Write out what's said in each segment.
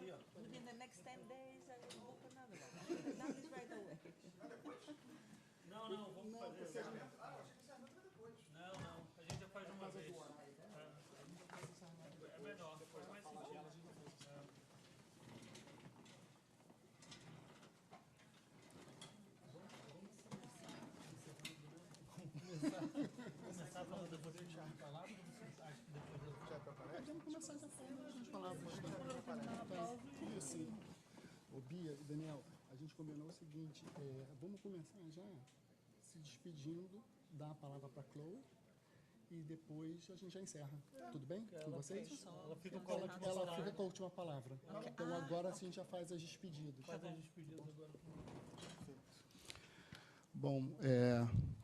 Within the next 10 days, I will book another one. Not this right away. Não, vamos fazer. Não, a gente já faz uma vez. É melhor, faz mais sentido. Começar falando depois do Thiago falar, ou você acha que depois do Thiago aparece? Podemos começar já falando, a gente falava isso. Ô Bia e Daniel, a gente combinou o seguinte, vamos começar já se despedindo, dar a palavra para a Chloe e depois a gente já encerra. Tudo bem com vocês? Ela fica com a última palavra. Ela fica com a última palavra. Então agora a gente já faz as despedidas. Faz as despedidas agora. Bom,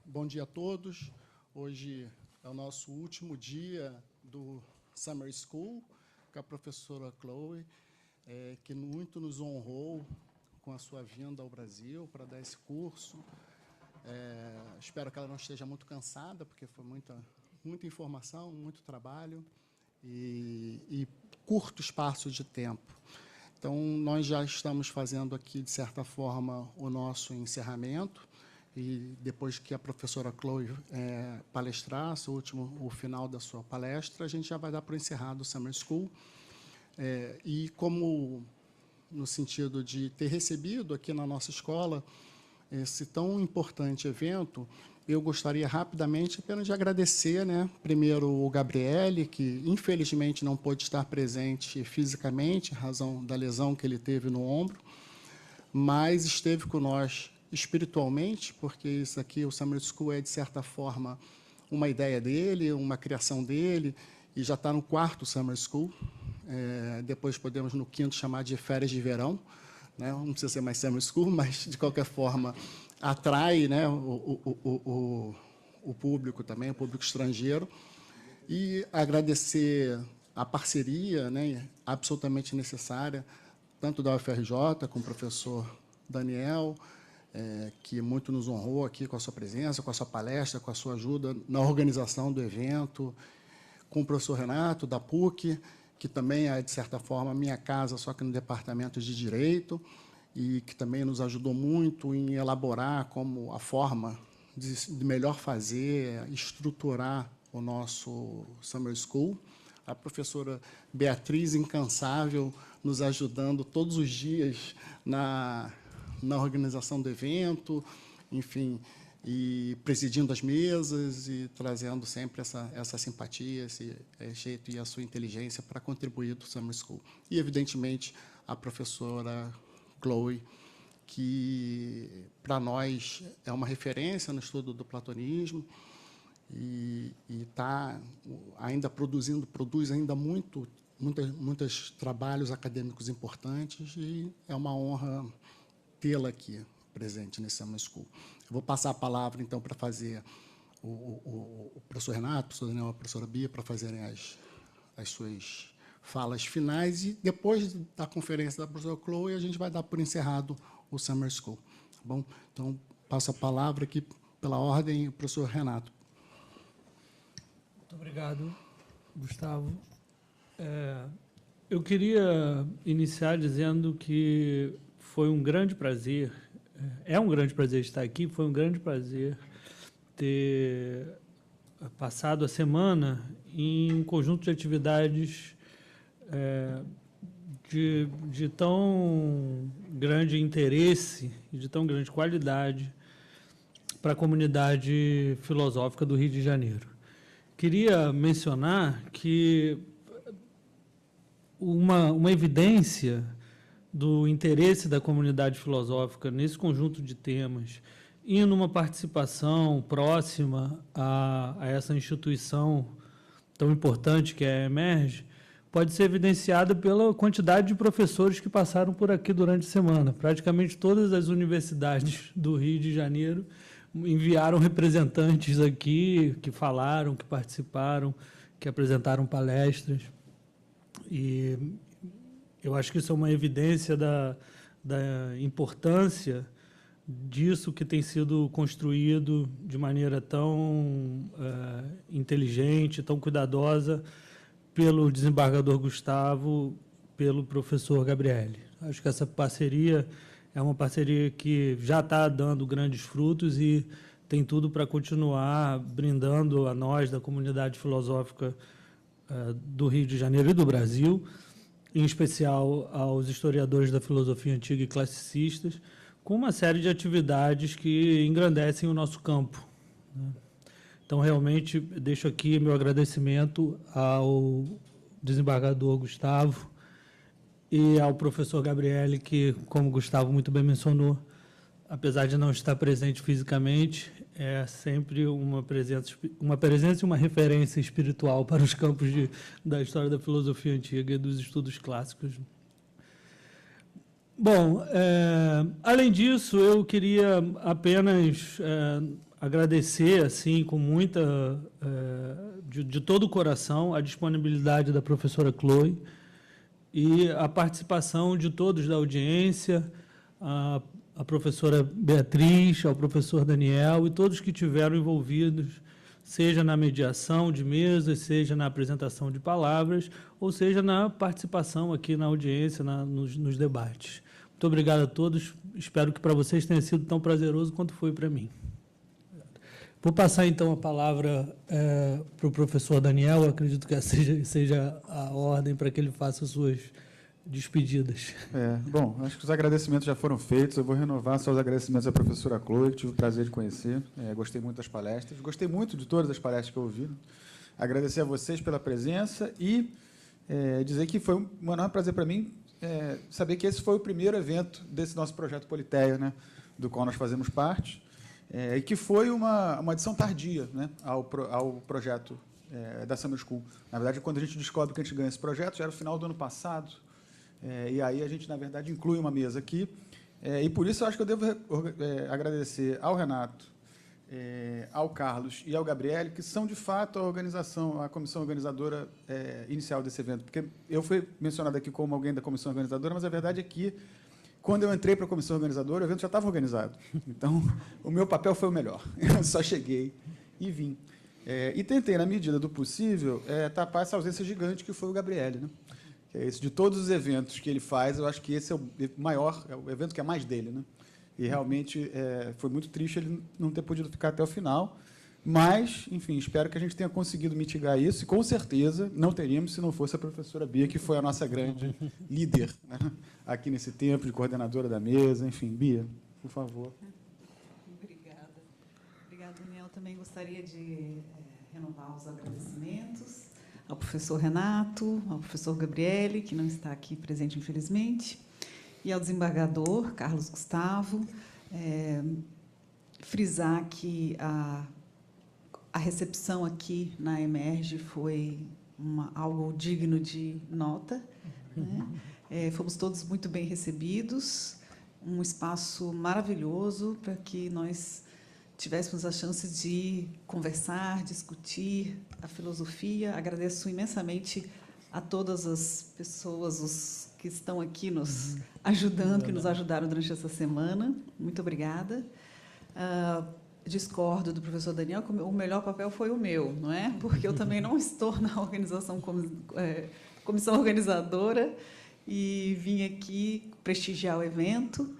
bom dia a todos. Hoje é o nosso último dia do Summer School com a professora Chloe, que muito nos honrou com a sua vinda ao Brasil para dar esse curso. Espero que ela não esteja muito cansada, porque foi muita informação, muito trabalho e curto espaço de tempo. Então, nós já estamos fazendo aqui, de certa forma, o nosso encerramento. E depois que a professora Chloe palestrar, o final da sua palestra, a gente já vai dar para o encerrado o Summer School. E como, no sentido de ter recebido aqui na nossa escola esse tão importante evento, eu gostaria rapidamente apenas de agradecer, primeiro o Gabriele, que infelizmente não pôde estar presente fisicamente, em razão da lesão que ele teve no ombro, mas esteve com nós espiritualmente, porque isso aqui, o Summer School, é, de certa forma, uma ideia dele, uma criação dele, e já está no 4º Summer School. Depois podemos, no 5º, chamar de férias de verão. Não precisa ser mais Summer School, mas, de qualquer forma, atrai o público também, o público estrangeiro. E agradecer a parceria absolutamente necessária, tanto da UFRJ, com o professor Daniel, que muito nos honrou aqui com a sua presença, com a sua palestra, com a sua ajuda na organização do evento, com o professor Renato, da PUC, que também é, de certa forma, minha casa, só que no departamento de Direito, e que também nos ajudou muito em elaborar como a forma de melhor fazer, estruturar o nosso Summer School. A professora Beatriz, incansável, nos ajudando todos os dias na organização do evento, enfim, e presidindo as mesas e trazendo sempre essa simpatia, esse jeito e a sua inteligência para contribuir do Summer School. E, evidentemente, a professora Chloe, que, para nós, é uma referência no estudo do platonismo e está ainda produz ainda muitos trabalhos acadêmicos importantes, e é uma honra tê-la aqui presente nesse Summer School. Eu vou passar a palavra, então, para fazer o professor Renato, o professor Daniel, a professora Bia, para fazerem as suas falas finais, e depois da conferência da professora Chloe, a gente vai dar por encerrado o Summer School. Tá bom? Então, passo a palavra aqui, pela ordem, o professor Renato. Muito obrigado, Gustavo. Eu queria iniciar dizendo que foi um grande prazer, é um grande prazer estar aqui, foi um grande prazer ter passado a semana em um conjunto de atividades de tão grande interesse e de tão grande qualidade para a comunidade filosófica do Rio de Janeiro. Queria mencionar que uma evidência do interesse da comunidade filosófica nesse conjunto de temas e numa participação próxima a essa instituição tão importante que é a Emerge, pode ser evidenciada pela quantidade de professores que passaram por aqui durante a semana. Praticamente todas as universidades do Rio de Janeiro enviaram representantes aqui que falaram, que participaram, que apresentaram palestras. E eu acho que isso é uma evidência da importância disso que tem sido construído de maneira tão inteligente, tão cuidadosa pelo desembargador Gustavo, pelo professor Gabriele. Acho que essa parceria é uma parceria que já está dando grandes frutos e tem tudo para continuar brindando a nós, da comunidade filosófica do Rio de Janeiro e do Brasil, em especial aos historiadores da filosofia antiga e classicistas, com uma série de atividades que engrandecem o nosso campo, né? Então, realmente, deixo aqui meu agradecimento ao desembargador Gustavo e ao professor Gabriele, que, como o Gustavo muito bem mencionou, apesar de não estar presente fisicamente, é sempre uma presença e uma referência espiritual para os campos da história da filosofia antiga e dos estudos clássicos. Bom, além disso, eu queria apenas agradecer, assim, com muita, de todo o coração, a disponibilidade da professora Chloe e a participação de todos da audiência, a professora Beatriz, ao professor Daniel e todos que estiveram envolvidos, seja na mediação de mesas, seja na apresentação de palavras, ou seja na participação aqui na audiência, nos debates. Muito obrigado a todos. Espero que para vocês tenha sido tão prazeroso quanto foi para mim. Vou passar, então, a palavra para o professor Daniel. Eu acredito que essa seja a ordem para que ele faça as suas despedidas. Bom, acho que os agradecimentos já foram feitos. Eu vou renovar só os agradecimentos à professora Chloe, que tive o prazer de conhecer. Gostei muito das palestras. Gostei muito de todas as palestras que eu ouvi. Agradecer a vocês pela presença e dizer que foi um enorme prazer para mim saber que esse foi o primeiro evento desse nosso projeto Politeia, né, do qual nós fazemos parte, e que foi uma adição tardia, né, ao projeto da Summer School. Na verdade, quando a gente descobre que a gente ganha esse projeto, já era o final do ano passado, e aí a gente, na verdade, inclui uma mesa aqui, e por isso eu acho que eu devo agradecer ao Renato, ao Carlos e ao Gabriele, que são, de fato, a comissão organizadora inicial desse evento. Porque eu fui mencionado aqui como alguém da comissão organizadora, mas a verdade é que, quando eu entrei para a comissão organizadora, o evento já estava organizado. Então, o meu papel foi o melhor. Eu só cheguei e vim. E tentei, na medida do possível, tapar essa ausência gigante que foi o Gabriele, né? Que é esse, de todos os eventos que ele faz, eu acho que esse é o maior, é o evento que é mais dele, né? E realmente foi muito triste ele não ter podido ficar até o final. Mas, enfim, espero que a gente tenha conseguido mitigar isso. E, com certeza, não teríamos se não fosse a professora Bia, que foi a nossa grande líder, né, aqui nesse tempo, de coordenadora da mesa. Enfim, Bia, por favor. Obrigada. Obrigada, Daniel. Também gostaria de renovar os agradecimentos ao professor Renato, ao professor Gabriele, que não está aqui presente, infelizmente, e ao desembargador Carlos Gustavo. Frisar que a recepção aqui na Emerge foi algo digno de nota, né? Fomos todos muito bem recebidos, um espaço maravilhoso para que nós tivéssemos a chance de conversar, discutir a filosofia. Agradeço imensamente a todas as pessoas, os que estão aqui nos ajudando, que nos ajudaram durante essa semana. Muito obrigada. Discordo do professor Daniel, que o melhor papel foi o meu, não é? Porque eu também não estou na organização comissão organizadora e vim aqui prestigiar o evento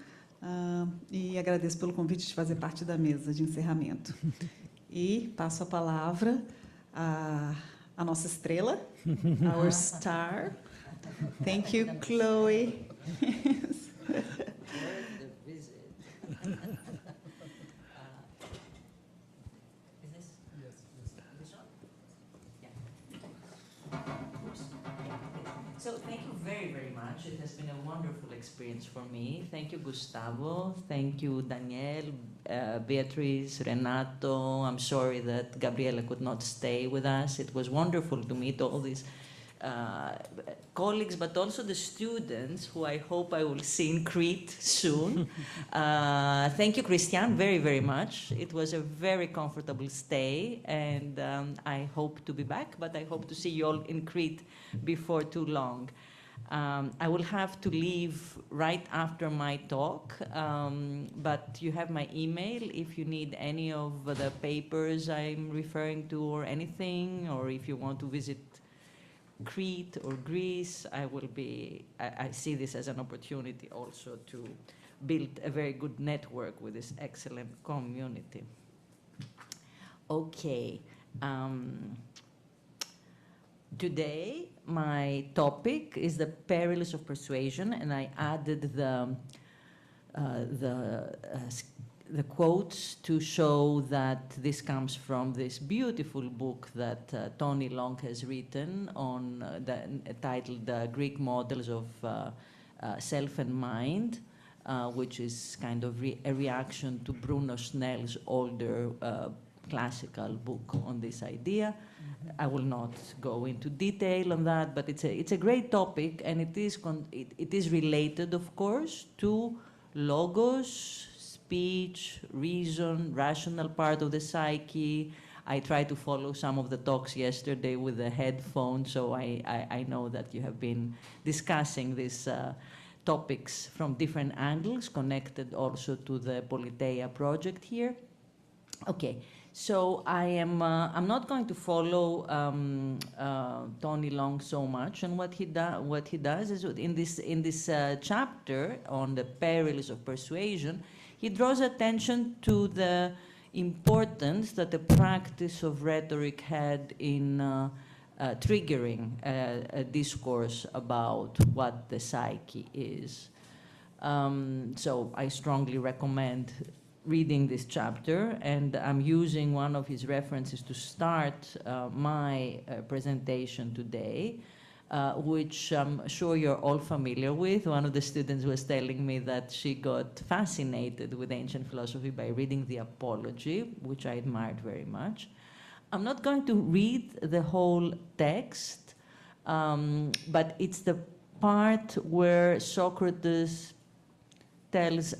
e agradeço pelo convite de fazer parte da mesa de encerramento. E passo a palavra à nossa estrela, our star. Thank you, Chloe. So thank you very, very much. It has been a wonderful experience for me. Thank you, Gustavo. Thank you, Daniel, Beatriz, Renato. I'm sorry that Gabriele could not stay with us. It was wonderful to meet all these colleagues, but also the students, who I hope I will see in Crete soon. Thank you, Christian, very, very much. It was a very comfortable stay, and I hope to be back, but I hope to see you all in Crete before too long. I will have to leave right after my talk, but you have my email if you need any of the papers I'm referring to or anything, or if you want to visit Crete or Greece, I see this as an opportunity also to build a very good network with this excellent community. Okay. Today, my topic is the perils of persuasion, and I added the quotes to show that this comes from this beautiful book that Tony Long has written on titled "The Greek Models of Self and Mind," which is kind of a reaction to Bruno Snell's older classical book on this idea. I will not go into detail on that, but it's a great topic, and it is related, of course, to logos, speech, reason, rational part of the psyche. I tried to follow some of the talks yesterday with the headphones, so I know that you have been discussing these topics from different angles, connected also to the Politeia project here. Okay, so I'm not going to follow Tony Long so much, and what he does is in this chapter on the perils of persuasion, he draws attention to the importance that the practice of rhetoric had in triggering a discourse about what the psyche is. So I strongly recommend reading this chapter, and I'm using one of his references to start my presentation today, which I'm sure you're all familiar with. One of the students was telling me that she got fascinated with ancient philosophy by reading the Apology, which I admired very much. I'm not going to read the whole text, but it's the part where Socrates tells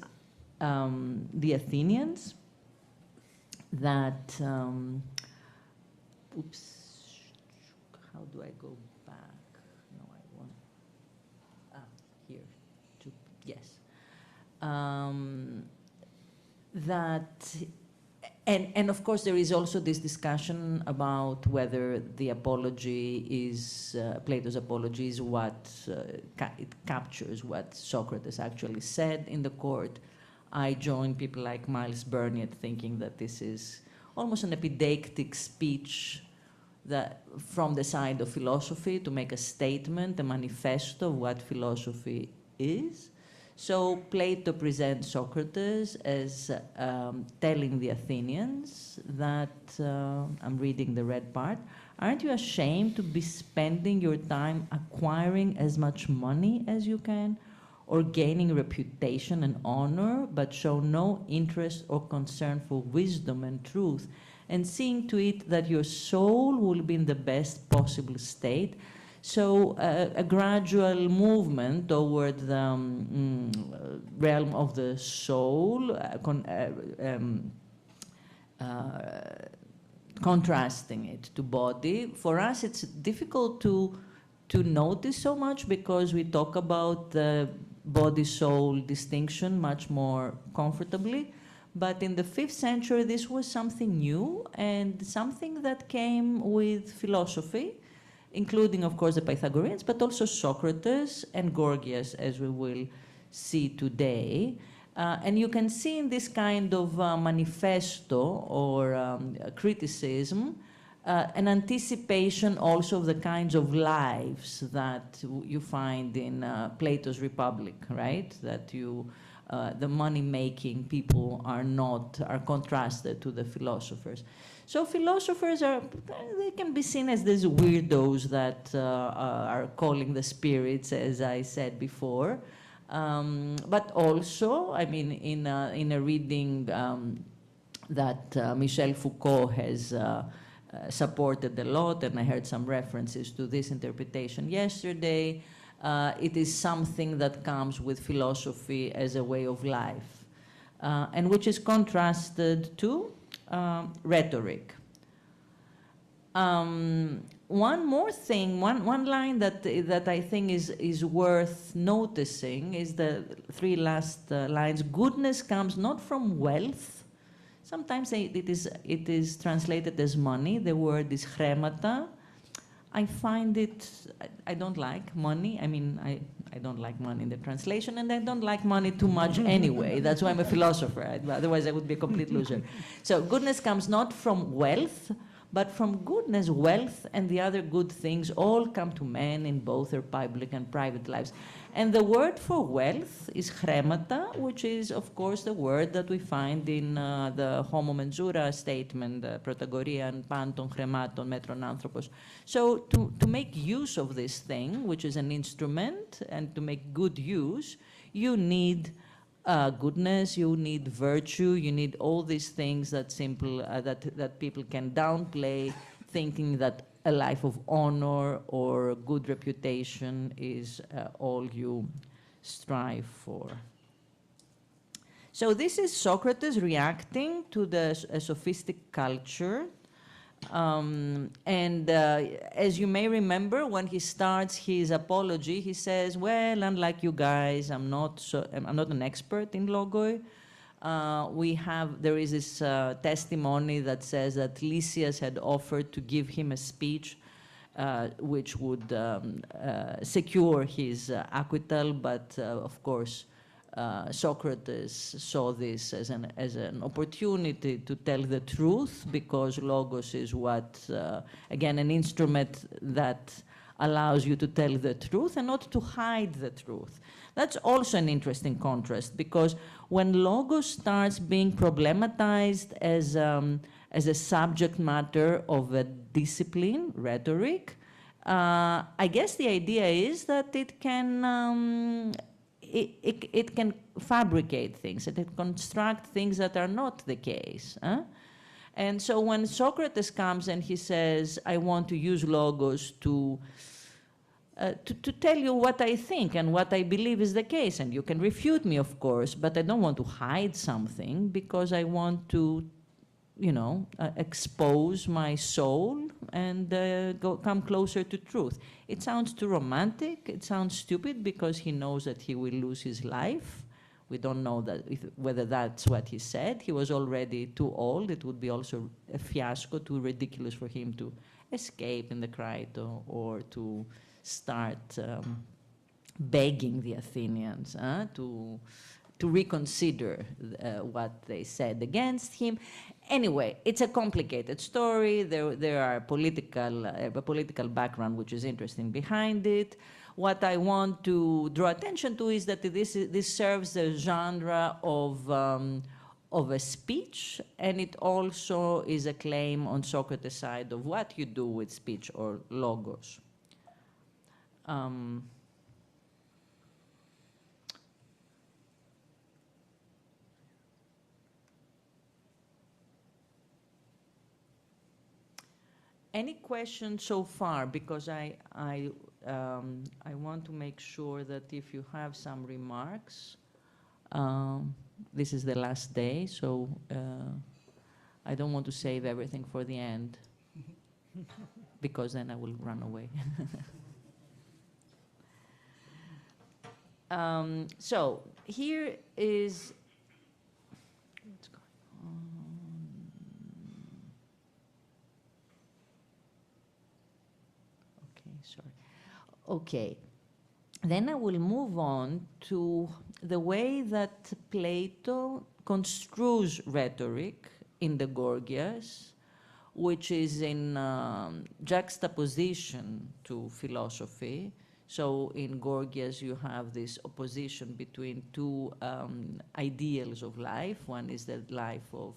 the Athenians that, oops, how do I go back? No, I won't. Here, yes. And of course there is also this discussion about whether the Apology is, Plato's Apology is what, it captures what Socrates actually said in the court. I join people like Miles Burnett thinking that this is almost an epideictic speech that from the side of philosophy to make a statement, a manifesto of what philosophy is. So Plato presents Socrates as telling the Athenians that, I'm reading the red part, aren't you ashamed to be spending your time acquiring as much money as you can, or gaining reputation and honor, but show no interest or concern for wisdom and truth, and seeing to it that your soul will be in the best possible state? So a gradual movement toward the realm of the soul, contrasting it to body. For us, it's difficult to notice so much because we talk about the body-soul distinction much more comfortably. But in the 5th century, this was something new and something that came with philosophy, including, of course, the Pythagoreans, but also Socrates and Gorgias, as we will see today. And you can see in this kind of manifesto or criticism an anticipation also of the kinds of lives that you find in Plato's Republic, right? That the money-making people are contrasted to the philosophers. So philosophers they can be seen as these weirdos that are calling the spirits, as I said before. But also, I mean, in a reading that Michel Foucault has supported a lot, and I heard some references to this interpretation yesterday, it is something that comes with philosophy as a way of life, and which is contrasted to rhetoric. One more thing, one line that I think is worth noticing is the 3 last lines. Goodness comes not from wealth. Sometimes it is translated as money. The word is chremata. I find it, I don't like money. I mean, I don't like money in the translation, and I don't like money too much anyway. That's why I'm a philosopher. Otherwise, I would be a complete loser. So goodness comes not from wealth, but from goodness, wealth, and the other good things all come to men in both their public and private lives. And the word for wealth is chremata, which is, of course, the word that we find in the Homo Mensura statement, Protagorean, Panton, Chrematon, Metron, Anthropos. So to make use of this thing, which is an instrument, and to make good use, you need goodness, you need virtue, you need all these things that that people can downplay, thinking that a life of honor or good reputation is all you strive for. So this is Socrates reacting to a sophistic culture. As you may remember, when he starts his apology, he says, well, unlike you guys, I'm not an expert in logoi. There is this testimony that says that Lysias had offered to give him a speech which would secure his acquittal, but of course Socrates saw this as an opportunity to tell the truth, because logos is again, an instrument that allows you to tell the truth and not to hide the truth. That's also an interesting contrast, because when logos starts being problematized as a subject matter of a discipline, rhetoric, I guess the idea is that it can fabricate things, it can construct things that are not the case. And so when Socrates comes and he says, I want to use logos to tell you what I think and what I believe is the case, and you can refute me, of course, but I don't want to hide something, because I want to, expose my soul and come closer to truth. It sounds too romantic. It sounds stupid, because he knows that he will lose his life. We don't know whether that's what he said. He was already too old. It would be also a fiasco, too ridiculous for him to escape in the Crito or to start begging the Athenians to reconsider what they said against him. Anyway, it's a complicated story. There are a political background which is interesting behind it. What I want to draw attention to is that this serves the genre of a speech, and it also is a claim on Socrates' side of what you do with speech or logos. Any questions so far? Because I want to make sure that if you have some remarks, this is the last day, so I don't want to save everything for the end, because then I will run away. So here is what's going on. Okay, sorry. Okay, then I will move on to the way that Plato construes rhetoric in the Gorgias, which is in juxtaposition to philosophy. So in Gorgias, you have this opposition between two ideals of life. One is the life of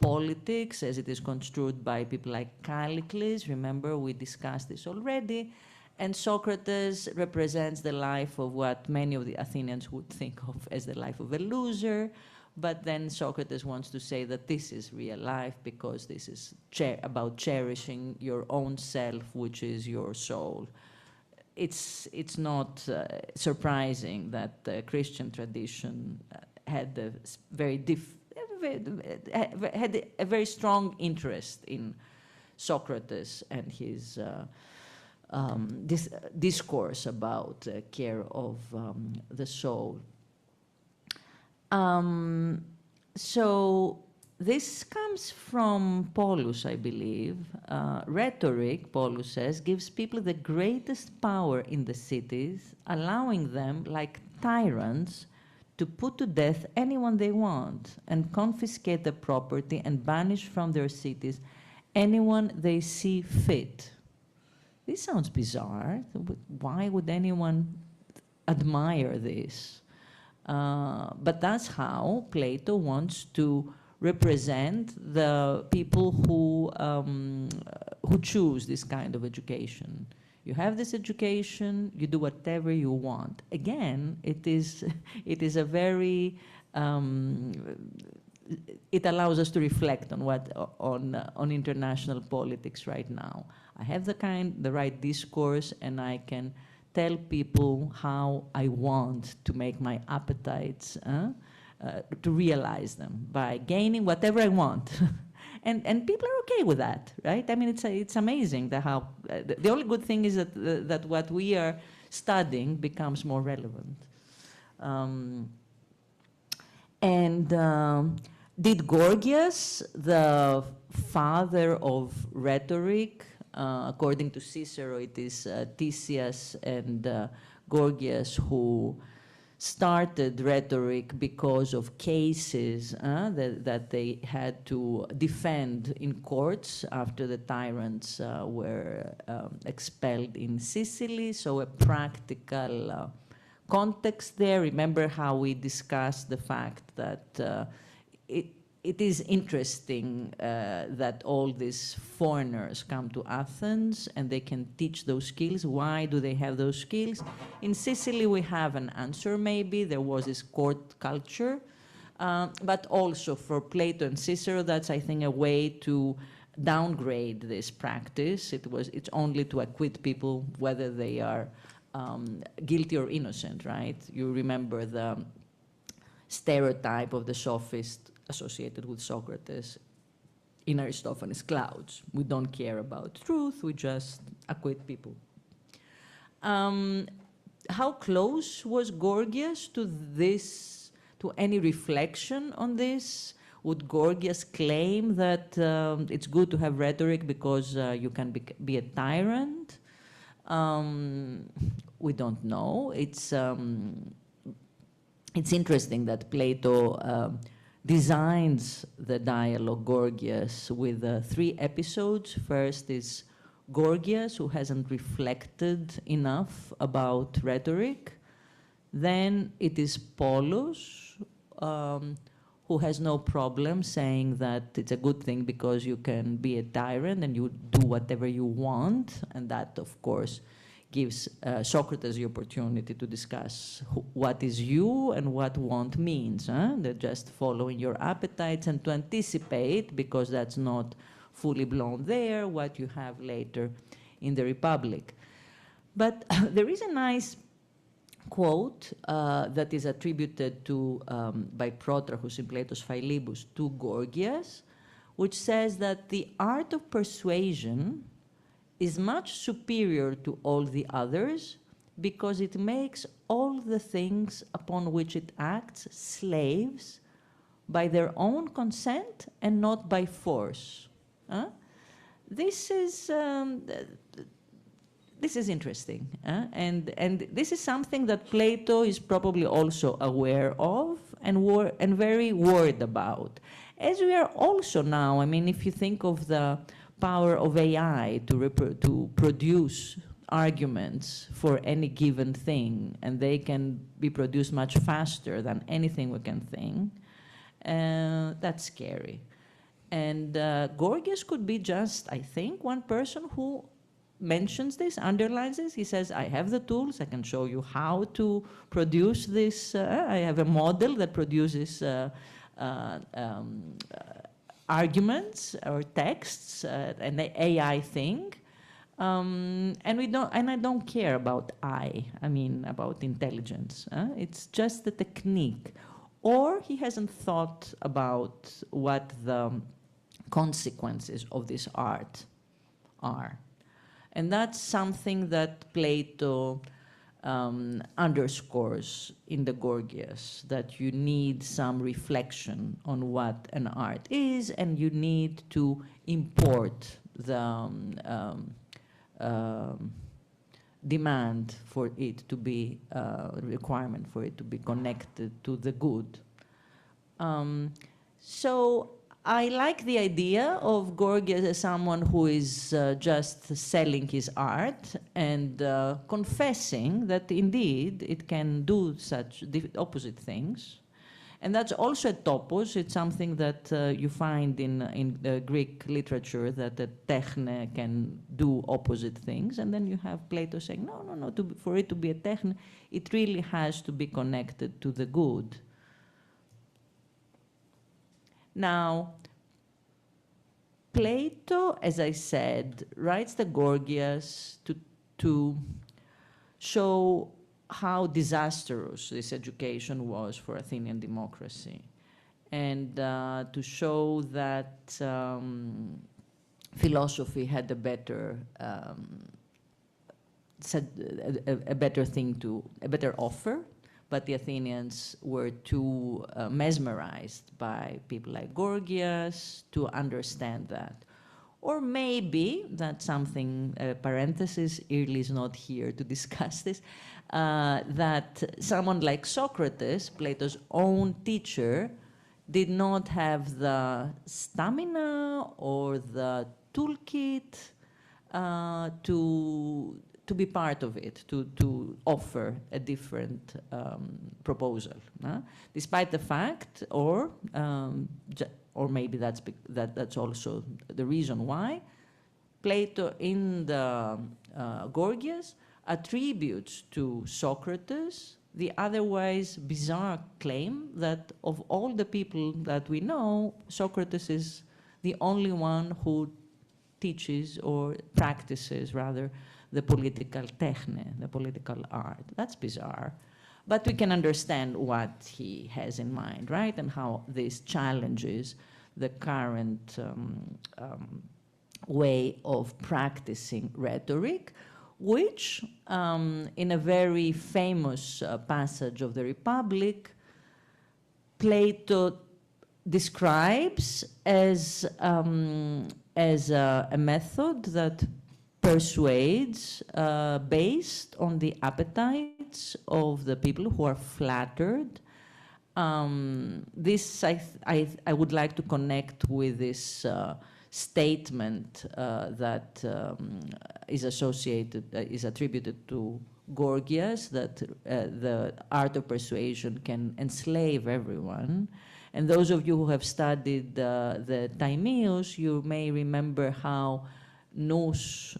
politics, as it is construed by people like Callicles. Remember, we discussed this already. And Socrates represents the life of what many of the Athenians would think of as the life of a loser. But then Socrates wants to say that this is real life, because this is about cherishing your own self, which is your soul. It's not surprising that the Christian tradition had a very strong interest in Socrates and his this discourse about care of the soul. So this comes from Polus, I believe. Rhetoric, Polus says, gives people the greatest power in the cities, allowing them, like tyrants, to put to death anyone they want and confiscate their property and banish from their cities anyone they see fit. This sounds bizarre. Why would anyone admire this? But that's how Plato wants to represent the people who choose this kind of education. You have this education, you do whatever you want. Again, it is a very it allows us to reflect on on international politics right now. I have the right discourse, and I can tell people how I want to make my appetites to realize them by gaining whatever I want. And people are okay with that, right? I mean, it's amazing that how the only good thing is that what we are studying becomes more relevant. Did Gorgias, the father of rhetoric, according to Cicero, it is Tisias and Gorgias who started rhetoric because of cases that they had to defend in courts after the tyrants were expelled in Sicily. So a practical context there. Remember how we discussed the fact that it is interesting that all these foreigners come to Athens and they can teach those skills. Why do they have those skills? In Sicily, we have an answer, maybe. There was this court culture. But also for Plato and Cicero, that's, I think, a way to downgrade this practice. It's only to acquit people whether they are guilty or innocent, right? You remember the stereotype of the sophist associated with Socrates in Aristophanes' Clouds. We don't care about truth, we just acquit people. How close was Gorgias to this, to any reflection on this? Would Gorgias claim that it's good to have rhetoric because you can be a tyrant? We don't know. It's interesting that Plato designs the dialogue Gorgias with 3 episodes. First is Gorgias, who hasn't reflected enough about rhetoric. Then it is Polus, who has no problem saying that it's a good thing because you can be a tyrant and you do whatever you want. And that, of course, gives Socrates the opportunity to discuss what is you and what want means. They're just following your appetites and to anticipate, because that's not fully blown there, what you have later in the Republic. But there is a nice quote that is attributed to, by Protrachus in Plato's Philebus to Gorgias, which says that the art of persuasion is much superior to all the others because it makes all the things upon which it acts slaves by their own consent and not by force. This is interesting, and this is something that Plato is probably also aware of and very worried about. As we are also now, I mean, if you think of the power of AI to produce arguments for any given thing, and they can be produced much faster than anything we can think, that's scary. And Gorgias could be just, I think, one person who mentions this, underlines this. He says, I have the tools, I can show you how to produce this. I have a model that produces arguments or texts, an AI thing. And I don't care about I mean, about intelligence. It's just the technique. Or he hasn't thought about what the consequences of this art are. And that's something that Plato underscores in the Gorgias that you need some reflection on what an art is, and you need to import the demand for it to be, requirement for it to be connected to the good. So I like the idea of Gorgias as someone who is just selling his art and confessing that indeed it can do such opposite things. And that's also a topos. It's something that you find in the Greek literature, that the techne can do opposite things. And then you have Plato saying, no, no, no, for it to be a techne, it really has to be connected to the good. Now, Plato, as I said, writes the Gorgias to show how disastrous this education was for Athenian democracy, and to show that philosophy had a better offer, but the Athenians were too mesmerized by people like Gorgias to understand that. Or maybe that's something, parenthesis, Early is not here to discuss this, that someone like Socrates, Plato's own teacher, did not have the stamina or the toolkit to be part of it, to offer a different proposal. Despite the fact, or maybe that's also the reason why, Plato in the Gorgias attributes to Socrates the otherwise bizarre claim that of all the people that we know, Socrates is the only one who teaches or practices, rather, the political techne, the political art. That's bizarre. But we can understand what he has in mind, right? And how this challenges the current way of practicing rhetoric, which, in a very famous passage of the Republic, Plato describes as a method that persuades based on the appetites of the people who are flattered. This I would like to connect with this statement that is attributed to Gorgias, that the art of persuasion can enslave everyone. And those of you who have studied the Timaeus, you may remember how nous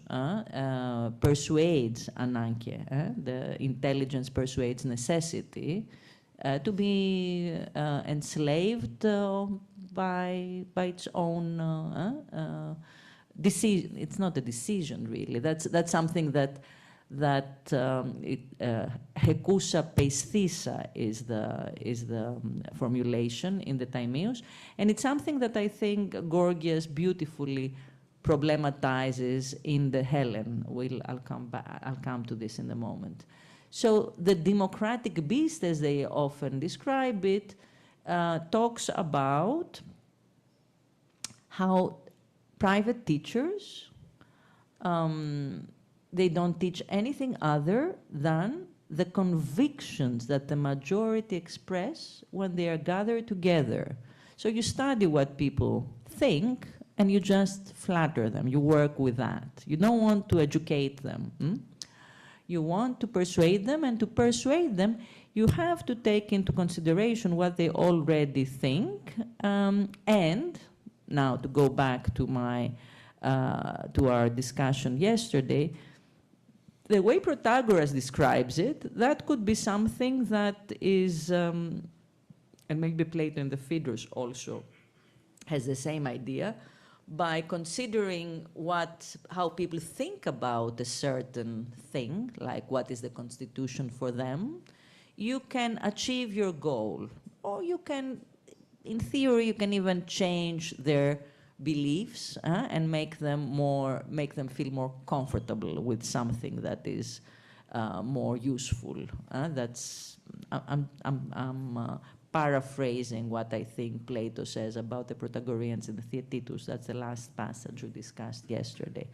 persuades ananke, the intelligence persuades necessity, to be enslaved by its own decision. It's not a decision, really. That's something that hekusa peisthisa is the formulation in the Timaeus, and it's something that I think Gorgias beautifully problematizes in the Helen. I'll come to this in a moment. So the democratic beast, as they often describe it, talks about how private teachers, they don't teach anything other than the convictions that the majority express when they are gathered together. So you study what people think, and you just flatter them. You work with that. You don't want to educate them. You want to persuade them, and to persuade them, you have to take into consideration what they already think. And now, to go back to to our discussion yesterday, the way Protagoras describes it, that could be something that is, and maybe Plato in the Phaedrus also has the same idea, by considering how people think about a certain thing, like what is the constitution for them, you can achieve your goal. Or you can, in theory, you can even change their beliefs and make them feel more comfortable with something that is more useful. I'm paraphrasing what I think Plato says about the Protagoreans in the Theaetetus. That's the last passage we discussed yesterday.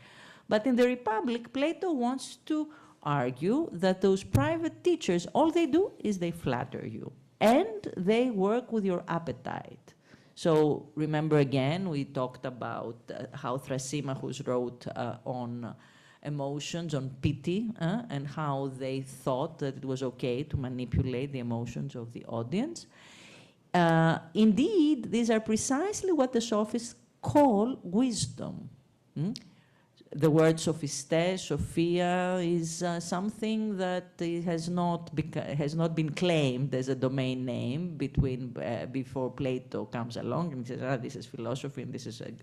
But in the Republic, Plato wants to argue that those private teachers, all they do is they flatter you, and they work with your appetite. So remember again, we talked about how Thrasymachus wrote on emotions, on pity, and how they thought that it was okay to manipulate the emotions of the audience. Indeed, these are precisely what the sophists call wisdom. The word sophistes, Sophia, is something that has not been claimed as a domain name before Plato comes along and says, this is philosophy, and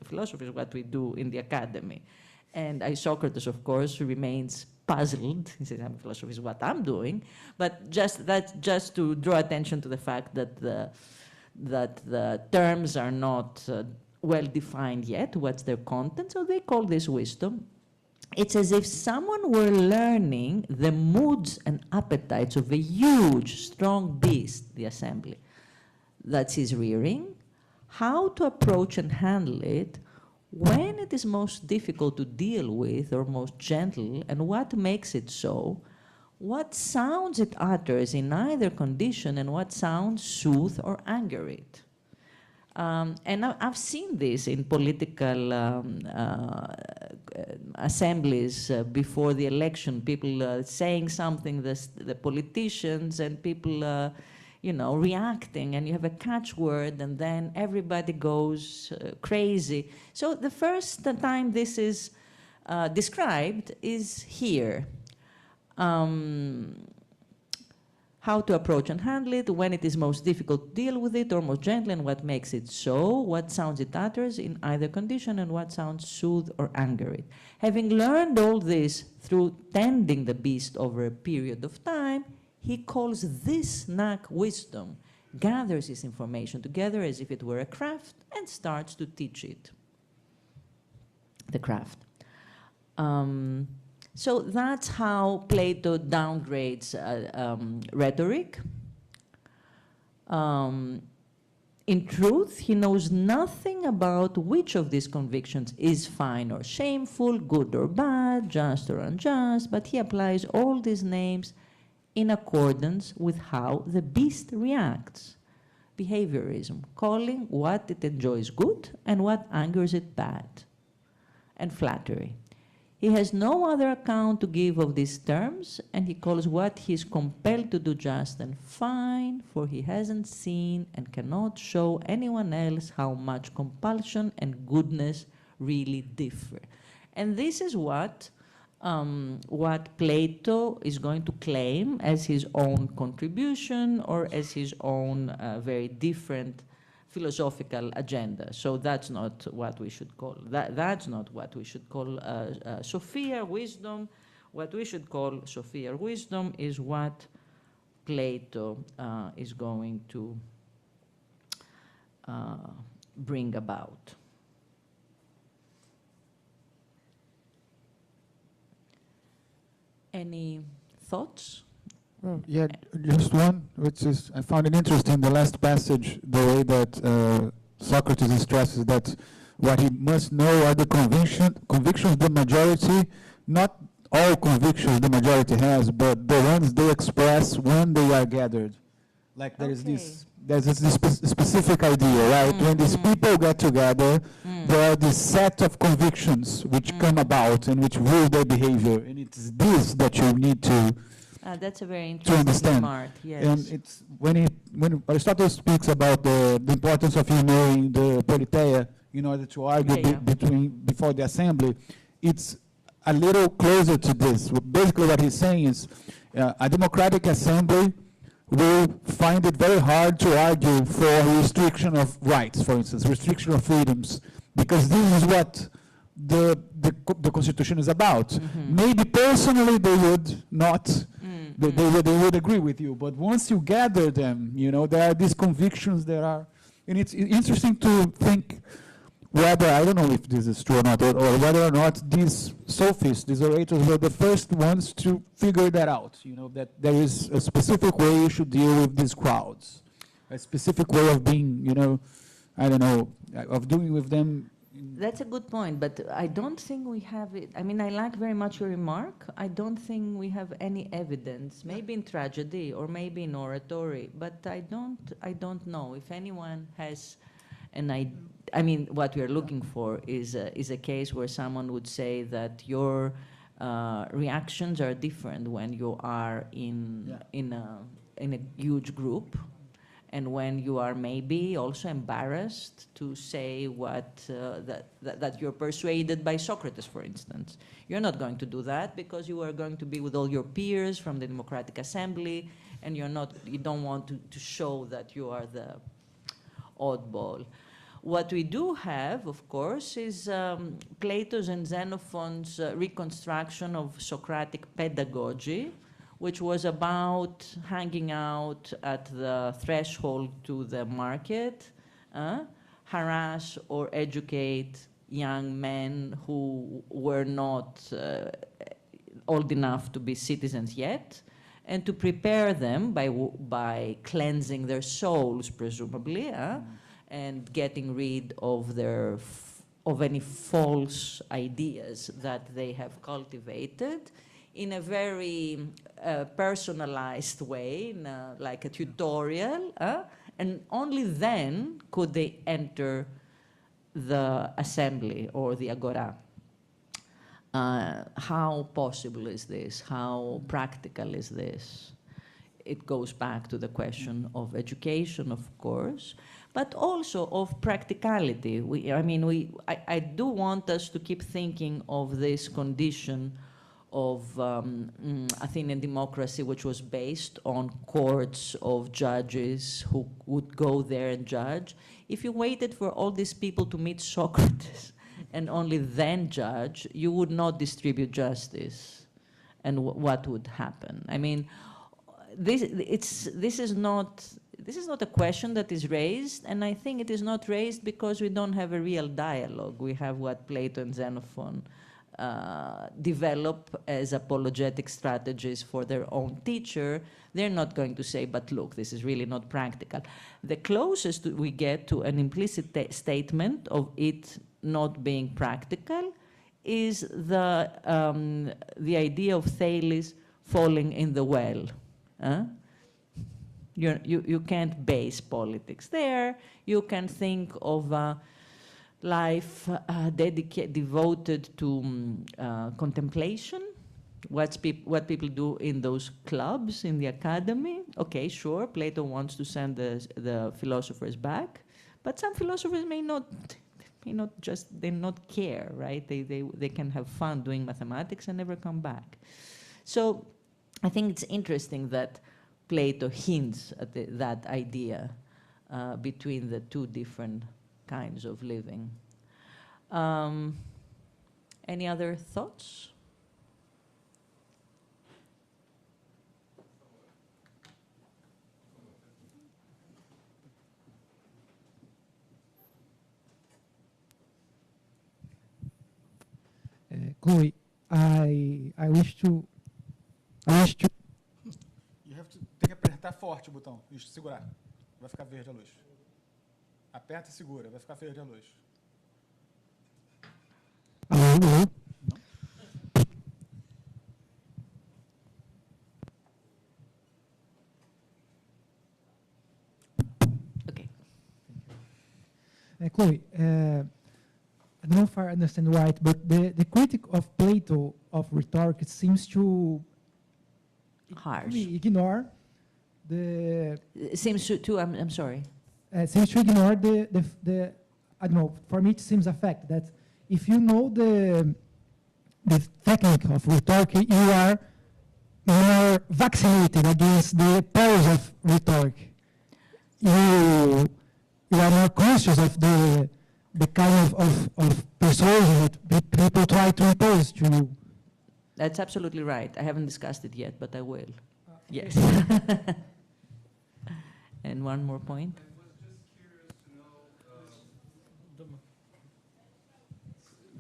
philosophy is what we do in the academy. And Socrates, of course, remains puzzled. He says, philosophy is what I'm doing. But that's just to draw attention to the fact that the terms are not well defined yet. What's their content? So they call this wisdom. It's as if someone were learning the moods and appetites of a huge, strong beast, the assembly, that's his rearing, how to approach and handle it, when it is most difficult to deal with or most gentle, and what makes it so, what sounds it utters in either condition, and what sounds soothe or anger it. And I've seen this in political assemblies before the election, people saying something, the politicians, and people reacting, and you have a catchword, and then everybody goes crazy. So the first time this is described is here. How to approach and handle it, when it is most difficult to deal with it, or most gentle, and what makes it so, what sounds it utters in either condition, and what sounds soothe or anger it. Having learned all this through tending the beast over a period of time, he calls this knack wisdom, gathers his information together as if it were a craft, and starts to teach it, the craft. So that's how Plato downgrades rhetoric. In truth, he knows nothing about which of these convictions is fine or shameful, good or bad, just or unjust, but he applies all these names in accordance with how the beast reacts. Behaviorism, calling what it enjoys good and what angers it bad. And flattery. He has no other account to give of these terms, and he calls what he is compelled to do just and fine, for he hasn't seen and cannot show anyone else how much compulsion and goodness really differ. And this is what Plato is going to claim as his own contribution, or as his own very different philosophical agenda. So that's not what we should call that's not what we should call Sophia wisdom. What we should call Sophia wisdom is what Plato is going to bring about. Any thoughts? Yeah, just one, which is, I found it interesting, the last passage, the way that Socrates stresses that what he must know are the convictions the majority, not all convictions the majority has, but the ones they express when they are gathered. Like there's this specific idea, right? When these people get together, there are this set of convictions which come about and which rule their behavior, and it's this that you need to that's a very interesting remark, yes. And it's when Aristotle speaks about the importance of you knowing the politeia in order to argue before the assembly, it's a little closer to this. Basically what he's saying is a democratic assembly will find it very hard to argue for restriction of rights, for instance, restriction of freedoms, because this is what the Constitution is about. Maybe personally they would not, they would agree with you, but once you gather them, there are these convictions, and it's interesting to think whether, I don't know if this is true or not, or whether or not these sophists, these orators, were the first ones to figure that out, that there is a specific way you should deal with these crowds, a specific way of being, I don't know, of doing with them. That's a good point, but I don't think we have it. I mean, I like very much your remark. I don't think we have any evidence, maybe in tragedy or maybe in oratory, but I don't know if anyone has an idea. I mean, what we are looking for is a case where someone would say that your reactions are different when you are in a huge group, and when you are maybe also embarrassed to say that you're persuaded by Socrates, for instance. You're not going to do that because you are going to be with all your peers from the Democratic Assembly, and you don't want to show that you are the oddball. What we do have, of course, is Plato's and Xenophon's reconstruction of Socratic pedagogy, which was about hanging out at the threshold to the market, harass or educate young men who were not old enough to be citizens yet, and to prepare them by cleansing their souls, presumably, and getting rid of any false ideas that they have cultivated in a very personalized way, like a tutorial, and only then could they enter the assembly or the agora. How possible is this? How practical is this? It goes back to the question of education, of course, but also of practicality. I do want us to keep thinking of this condition of Athenian democracy, which was based on courts of judges who would go there and judge. If you waited for all these people to meet Socrates and only then judge, you would not distribute justice. And what would happen? I mean, this is not a question that is raised, and I think it is not raised because we don't have a real dialogue. We have what Plato and Xenophon develop as apologetic strategies for their own teacher. They're not going to say, but look, this is really not practical. The closest we get to an implicit statement of it not being practical is the idea of Thales falling in the well. You can't base politics there. You can think of life devoted to contemplation, what people do in those clubs in the academy. Okay, sure, Plato wants to send the philosophers back, but some philosophers may not care, right? They can have fun doing mathematics and never come back. So I think it's interesting that Plato hints at that idea between the two different kinds of living. Any other thoughts? Chloe, I wish to. Tem que apertar forte o botão. Isso, segurar. Vai ficar verde a luz. Aperta e segura, vai ficar verde a luz. Alô? Okay. Chloe, I don't know if I understand right, but the critic of Plato of rhetoric seems to ignore the. Seems to. I'm sorry. Seems to ignore the. I don't know. For me, it seems a fact that if you know the technique of rhetoric, you are more vaccinated against the perils of rhetoric. You are more conscious of the kind of persuasion that people try to impose to you. That's absolutely right. I haven't discussed it yet, but I will. Yes. And one more point. I was just curious to know.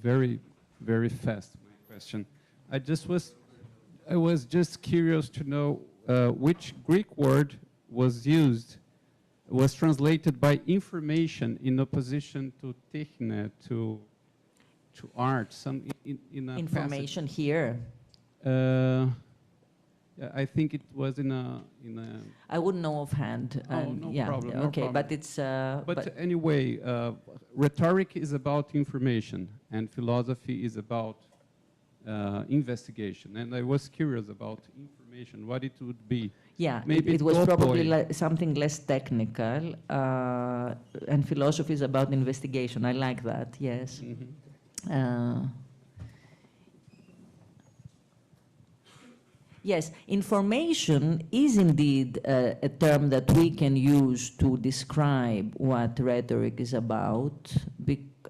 very, very fast, my question. I was just curious to know which Greek word was translated by information in opposition to techne, to art, some in a Information here. Yeah, I think it was in a. I wouldn't know offhand. No yeah, problem. yeah, No okay, problem. but it's. But anyway, rhetoric is about information, and philosophy is about investigation. And I was curious about information, what it would be. Yeah, maybe it was probably topoi. something less technical, and philosophy is about investigation. I like that. Yes. Yes, information is indeed a term that we can use to describe what rhetoric is about.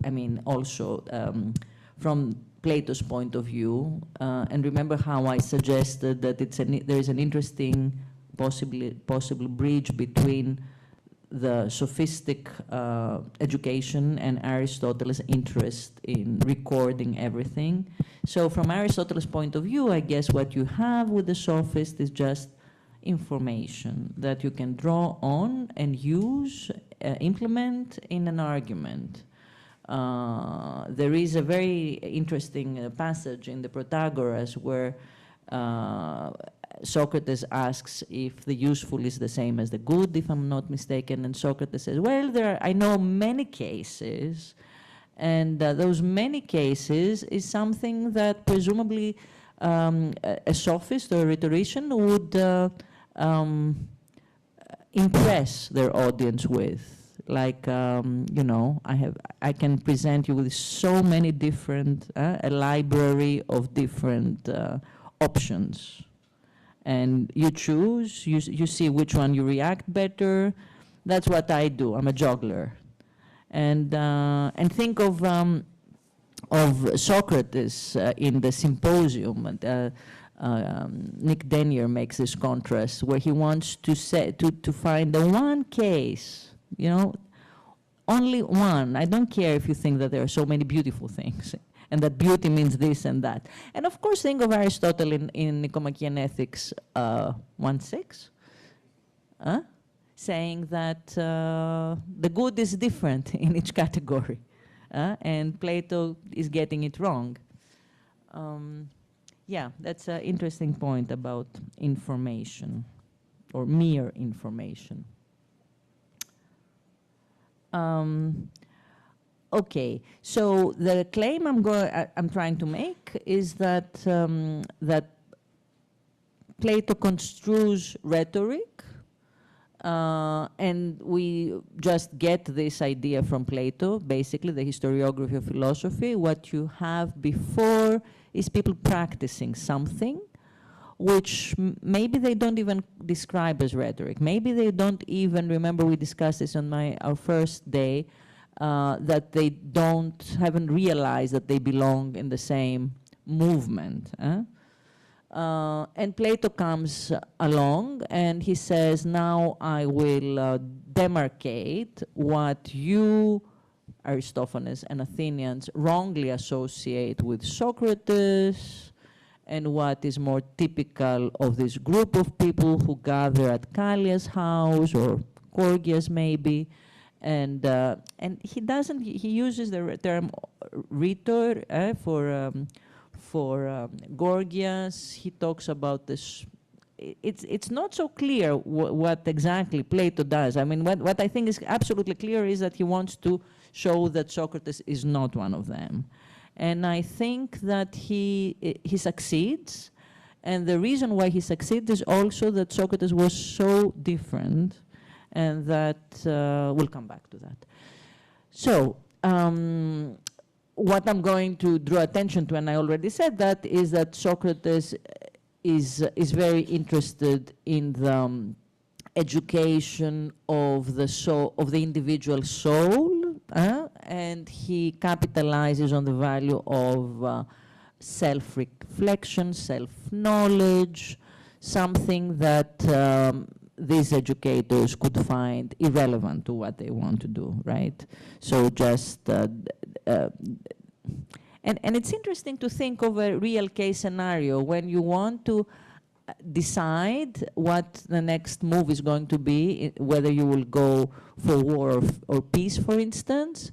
I mean, also from Plato's point of view. And remember how I suggested that there is an interesting possible bridge between the sophistic education and Aristotle's interest in recording everything. So from Aristotle's point of view, I guess what you have with the sophist is just information that you can draw on and use, implement in an argument. There is a very interesting passage in the Protagoras where Socrates asks if the useful is the same as the good, if I'm not mistaken, and Socrates says, well, I know many cases, and those many cases is something that presumably a sophist or a rhetorician would impress their audience with. Like, you know, I can present you with so many different, a library of different options. And you choose, you see which one you react better. That's what I do. I'm a juggler. And think of Socrates in the Symposium. Nick Denier makes this contrast where he wants to find the one case, you know, only one. I don't care if you think that there are so many beautiful things, and that beauty means this and that. And of course, think of Aristotle in Nicomachean Ethics 1:6, saying that the good is different in each category, and Plato is getting it wrong. Yeah, that's an interesting point about information, or mere information. Okay, so the claim I'm trying to make is that that Plato construes rhetoric, and we just get this idea from Plato, basically the historiography of philosophy. What you have before is people practicing something which maybe they don't even describe as rhetoric. Maybe they don't even, remember we discussed this on our first day, that they haven't realized that they belong in the same movement. And Plato comes along and he says, now I will demarcate what you, Aristophanes and Athenians, wrongly associate with Socrates, and what is more typical of this group of people who gather at Callias' house, or Gorgias maybe. And he uses the term rhetor for Gorgias. He talks about this. It's not so clear what exactly Plato does. I mean, what I think is absolutely clear is that he wants to show that Socrates is not one of them. And I think that he succeeds. And the reason why he succeeds is also that Socrates was so different, and that we'll come back to that. So what I'm going to draw attention to, and I already said that, is that Socrates is very interested in the education of the individual soul, and he capitalizes on the value of self-reflection, self-knowledge, something that these educators could find irrelevant to what they want to do, right? So just, and And it's interesting to think of a real case scenario when you want to decide what the next move is going to be, whether you will go for war or peace, for instance.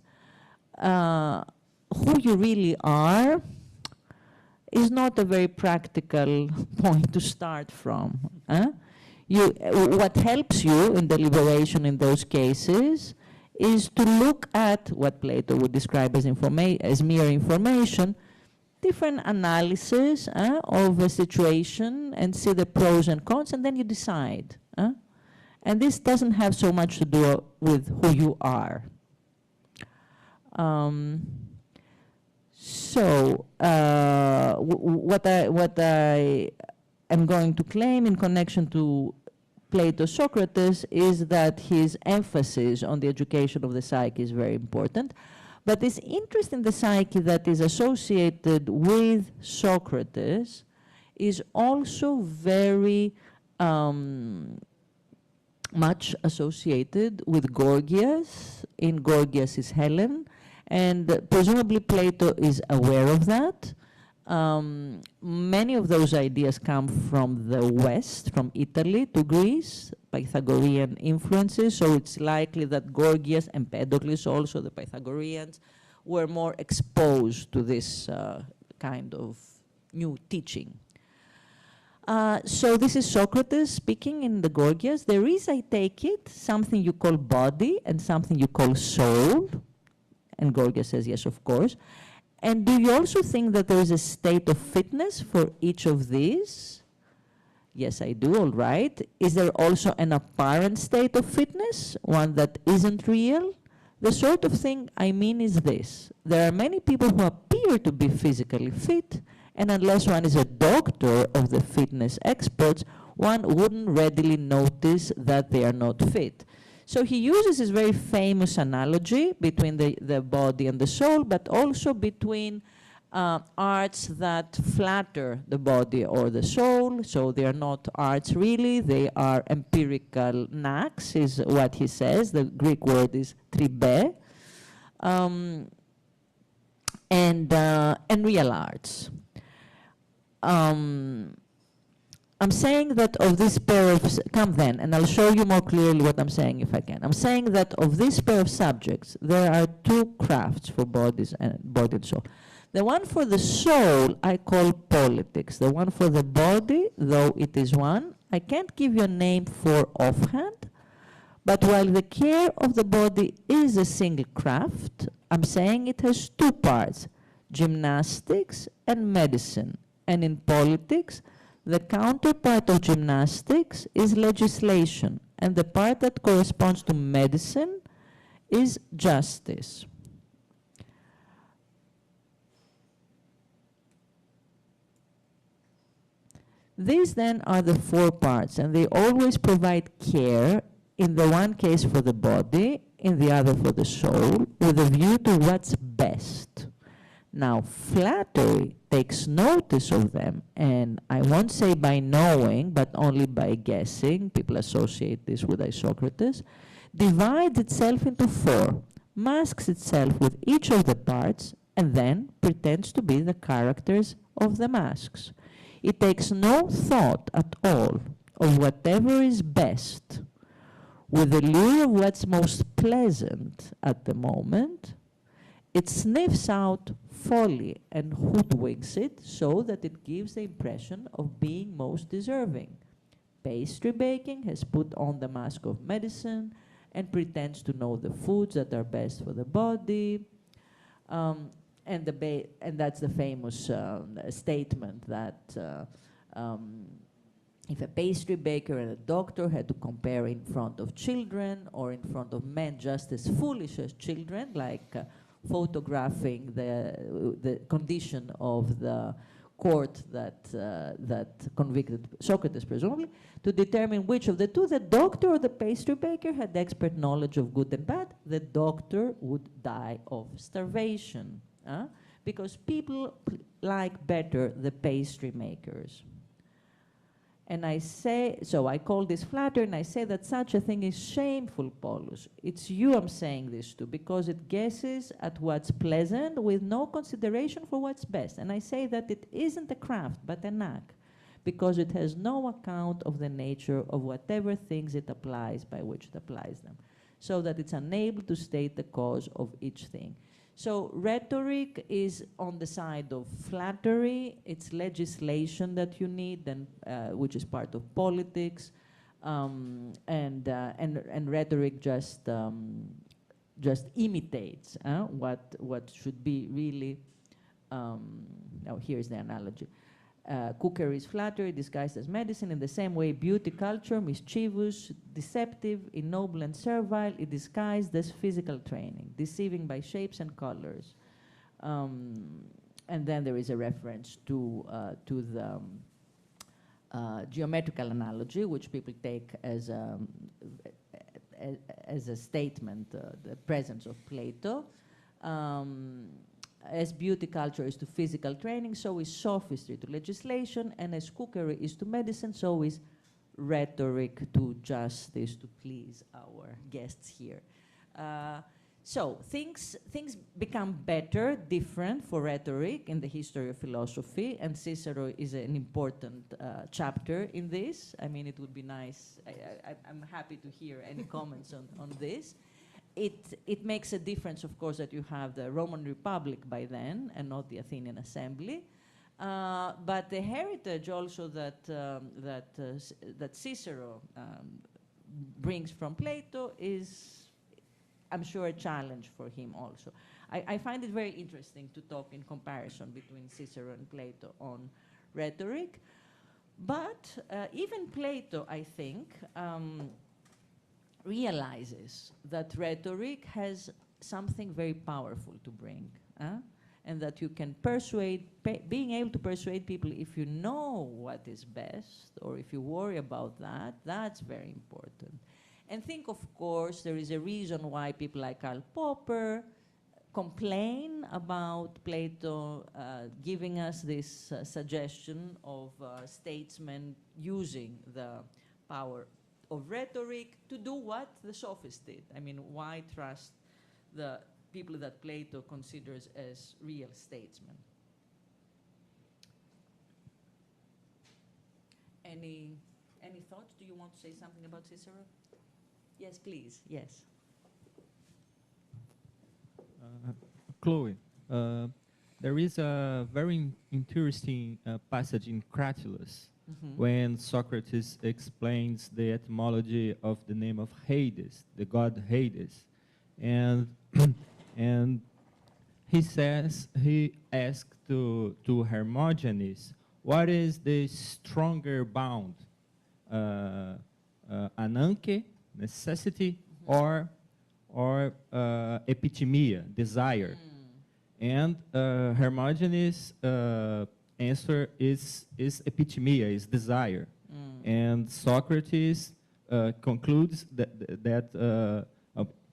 Who you really are is not a very practical point to start from. What helps you in deliberation in those cases is to look at what Plato would describe as mere information, different analysis of a situation, and see the pros and cons, and then you decide. And this doesn't have so much to do with who you are. What I am going to claim in connection to Plato's Socrates is that his emphasis on the education of the psyche is very important. But this interest in the psyche that is associated with Socrates is also very much associated with Gorgias, in Gorgias' Helen, and presumably Plato is aware of that. Many of those ideas come from the West, from Italy to Greece, Pythagorean influences, so it's likely that Gorgias, Empedocles also, the Pythagoreans, were more exposed to this kind of new teaching. So this is Socrates speaking in the Gorgias. There is, I take it, something you call body and something you call soul. And Gorgias says, yes, of course. And do you also think that there is a state of fitness for each of these? Yes, I do, all right. Is there also an apparent state of fitness, one that isn't real? The sort of thing I mean is this. There are many people who appear to be physically fit, and unless one is a doctor of the fitness experts, one wouldn't readily notice that they are not fit. So he uses this very famous analogy between the body and the soul, but also between arts that flatter the body or the soul. So they are not arts really, they are empirical knacks, is what he says. The Greek word is tribe, and real arts. I'm saying that of this pair of, come then, and I'll show you more clearly what I'm saying if I can. I'm saying that of this pair of subjects, there are two crafts for body and soul. The one for the soul I call politics. The one for the body, though it is one, I can't give you a name for offhand, but while the care of the body is a single craft, I'm saying it has two parts, gymnastics and medicine. And in politics, the counterpart of gymnastics is legislation, and the part that corresponds to medicine is justice. These then are the four parts, and they always provide care, in the one case for the body, in the other for the soul, with a view to what's best. Now, flattery takes notice of them, and I won't say by knowing, but only by guessing, people associate this with Isocrates, divides itself into four, masks itself with each of the parts, and then pretends to be the characters of the masks. It takes no thought at all of whatever is best, with the lure of what's most pleasant at the moment. It sniffs out folly and hoodwinks it so that it gives the impression of being most deserving. Pastry baking has put on the mask of medicine and pretends to know the foods that are best for the body. And that's the famous statement that if a pastry baker and a doctor had to compare in front of children or in front of men just as foolish as children, like photographing the condition of the court that convicted Socrates, presumably, to determine which of the two, the doctor or the pastry baker, had expert knowledge of good and bad, the doctor would die of starvation, because people like better the pastry makers. And I say, so I call this flattery, and I say that such a thing is shameful, Paulus. It's you I'm saying this to, because it guesses at what's pleasant with no consideration for what's best. And I say that it isn't a craft, but an act, because it has no account of the nature of whatever things it applies by which it applies them, so that it's unable to state the cause of each thing. So rhetoric is on the side of flattery. It's legislation that you need, and which is part of politics, and rhetoric just imitates what should be really. Now here's the analogy. Cookery is flattery disguised as medicine. In the same way, beauty culture, mischievous, deceptive, ignoble, and servile, is disguised as physical training, deceiving by shapes and colors. And then there is a reference to the geometrical analogy, which people take as a statement, the presence of Plato. As beauty culture is to physical training, so is sophistry to legislation, and as cookery is to medicine, so is rhetoric to justice, to please our guests here. So things become better, different for rhetoric in the history of philosophy, and Cicero is an important chapter in this. I mean, it would be nice. I'm happy to hear any comments on this. It makes a difference, of course, that you have the Roman Republic by then and not the Athenian Assembly. But the heritage also that Cicero brings from Plato is, I'm sure, a challenge for him also. I find it very interesting to talk in comparison between Cicero and Plato on rhetoric. But even Plato, I think, realizes that rhetoric has something very powerful to bring, and that you can persuade, being able to persuade people if you know what is best, or if you worry about that, that's very important. And think, of course, there is a reason why people like Karl Popper complain about Plato giving us this suggestion of statesmen using the power of rhetoric to do what the sophists did. I mean, why trust the people that Plato considers as real statesmen? Any thoughts? Do you want to say something about Cicero? Yes, please. Yes. Chloe, there is a very interesting passage in Cratylus, when Socrates explains the etymology of the name of Hades, the god Hades, and and he asked to Hermogenes, what is the stronger bound, ananke, necessity, or epithemia, desire? And Hermogenes' answer is epithemia, is desire. And Socrates concludes that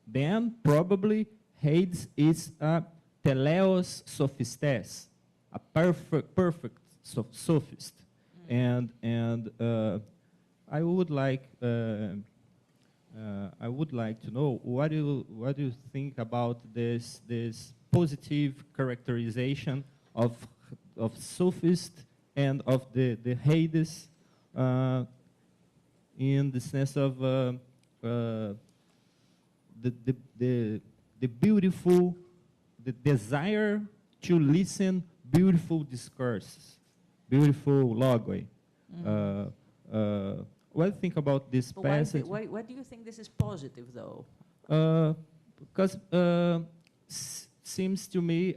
then probably Hades is a teleos sophistes, a perfect sophist. And I would like to know what do you think about this positive characterization of sophist and of the Hades in the sense of the beautiful, the desire to listen beautiful discourses, beautiful logoi. What do you think about this passage? Why do you think this is positive, though? Because seems to me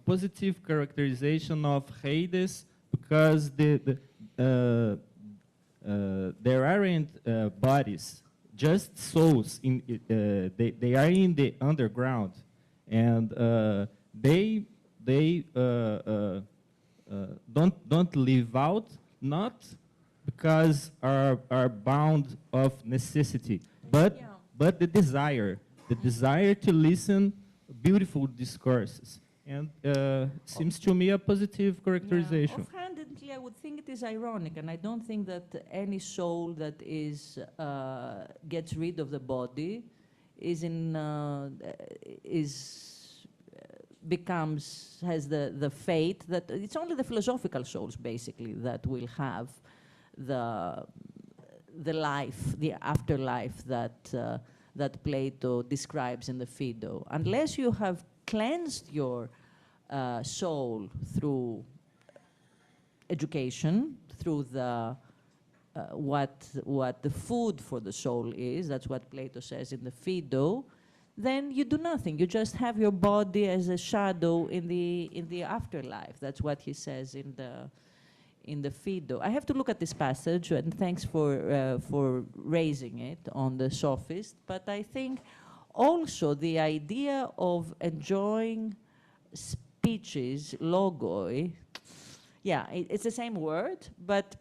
positive characterization of Hades, because there aren't bodies, just souls. They are in the underground, and they don't live out, not because are bound of necessity, but the desire to listen beautiful discourses. And seems to me a positive characterization. Offhandedly, I would think it is ironic, and I don't think that any soul that is gets rid of the body is has the fate that it's only the philosophical souls basically that will have the life, the afterlife that that Plato describes in the Phaedo. Unless you have cleansed your soul through education, through the what the food for the soul is, that's what Plato says in the Phaedo, then you do nothing. You just have your body as a shadow in the afterlife. That's what he says in the Phaedo. I have to look at this passage, and thanks for raising it on the sophist. But I think also the idea of enjoying speeches, logoi, yeah, it's the same word, but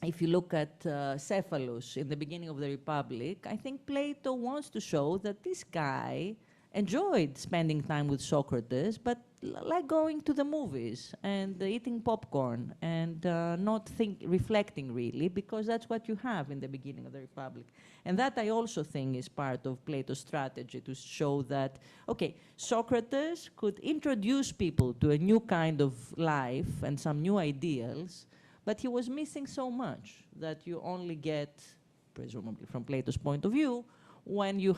if you look at Cephalus in the beginning of the Republic, I think Plato wants to show that this guy enjoyed spending time with Socrates, but like going to the movies and eating popcorn and not reflecting really, because that's what you have in the beginning of the Republic. And that I also think is part of Plato's strategy to show that, okay, Socrates could introduce people to a new kind of life and some new ideals, but he was missing so much that you only get, presumably from Plato's point of view, when you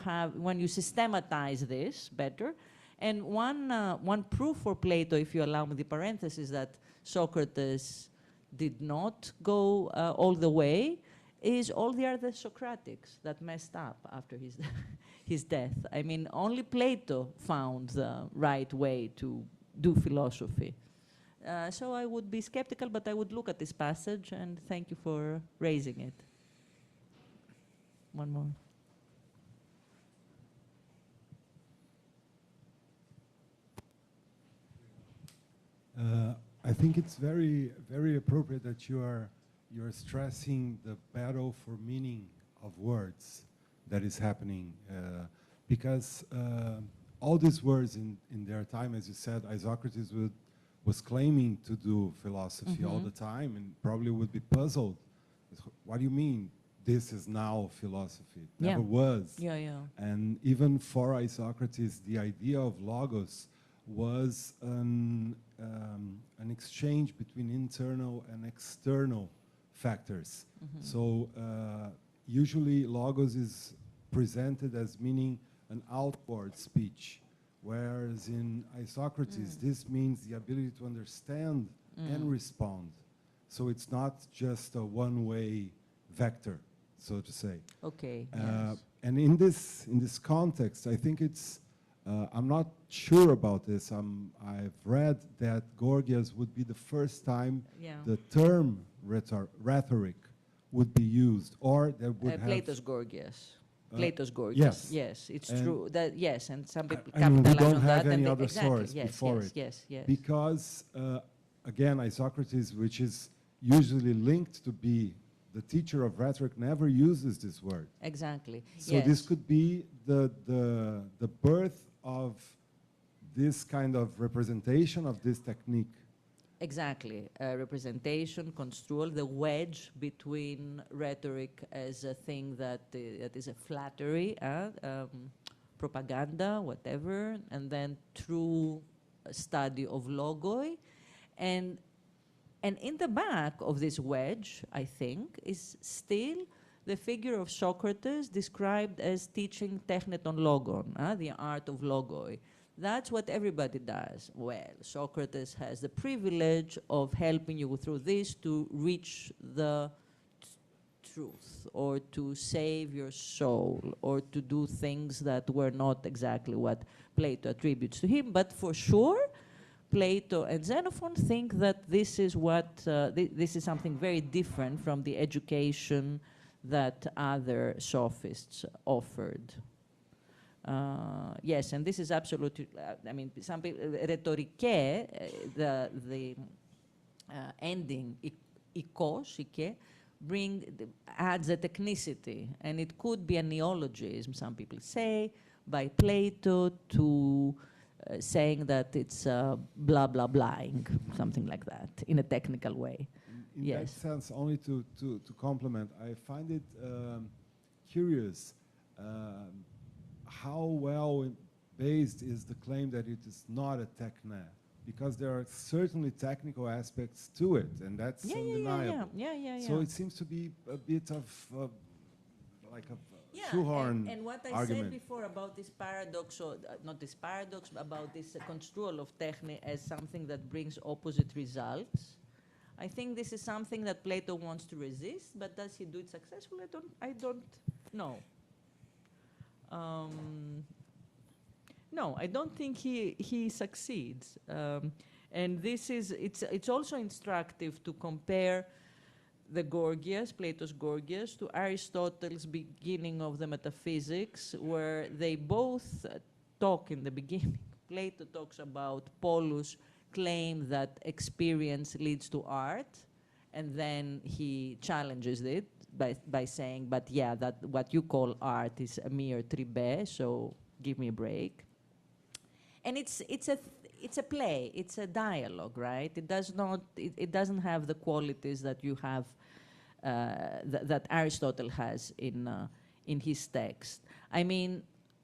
systematize this better. And one proof for Plato, if you allow me the parenthesis, that Socrates did not go all the way, is all the other Socratics that messed up after his death. I mean, only Plato found the right way to do philosophy. So I would be skeptical, but I would look at this passage, and thank you for raising it. One more. I think it's very, very appropriate that you're stressing the battle for meaning of words that is happening, because all these words in their time, as you said, Isocrates was claiming to do philosophy all the time, and probably would be puzzled. What do you mean this is now philosophy? It never was. Yeah, yeah. And even for Isocrates, the idea of logos was an exchange between internal and external factors. So usually logos is presented as meaning an outward speech, whereas in Isocrates, this means the ability to understand and respond. So it's not just a one-way vector, so to say. Okay. Yes. And in this context, I think it's, I'm not sure about this. I've read that Gorgias would be the first time the term rhetoric would be used, or that would have... Plato's Gorgias. Plato's Gorgias. Yes, it's true. That and some people capitalize we don't on have that. any other source before it. Yes. Because, again, Isocrates, which is usually linked to be the teacher of rhetoric, never uses this word. Exactly. So this could be the birth of this kind of representation of this technique. Exactly. Representation, construal, the wedge between rhetoric as a thing that is a flattery, propaganda, whatever, and then true study of logoi. And in the back of this wedge, I think, is still the figure of Socrates described as teaching techneton logon, the art of logoi. That's what everybody does. Well, Socrates has the privilege of helping you through this to reach the truth, or to save your soul, or to do things that were not exactly what Plato attributes to him. But for sure, Plato and Xenophon think that this is what this is something very different from the education that other sophists offered. Yes, and this is absolutely. I mean, some people rhetorique, the ending ikos, adds a technicity, and it could be a neologism. Some people say by Plato to. Saying that it's blah blah blahing, something like that, in a technical way. In Yes. that sense, only to complement, I find it curious how well based is the claim that it is not a TechNet, because there are certainly technical aspects to it, and that's undeniable. Yeah. So it seems to be a bit of like a shoehorn and what I argument. said before about this paradox, or not this paradox, but about this construal of techne as something that brings opposite results. I think this is something that Plato wants to resist, but does he do it successfully? I don't know. No, I don't think he succeeds. And it's also instructive to compare the Gorgias, Plato's Gorgias, to Aristotle's beginning of the metaphysics, where they both talk in the beginning. Plato talks about Polus' claim that experience leads to art, and then he challenges it by saying, but yeah, that what you call art is a mere tribe, so give me a break. And it's a play, it's a dialogue, right? It doesn't have the qualities that you have, that Aristotle has in his text. I mean,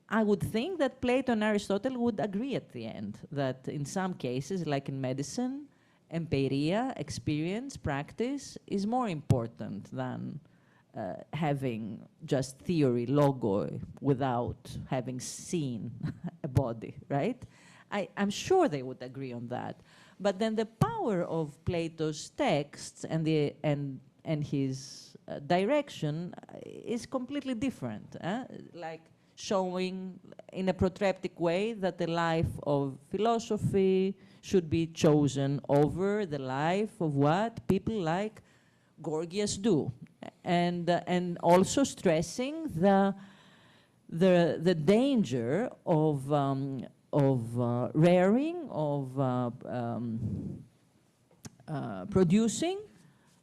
I would think that Plato and Aristotle would agree at the end that in some cases, like in medicine, empiria, experience, practice, is more important than having just theory, logoi, without having seen a body, right? I'm sure they would agree on that. But then the power of Plato's texts and his direction is completely different. Like showing in a protreptic way that the life of philosophy should be chosen over the life of what people like Gorgias do, and also stressing the danger of rearing, of producing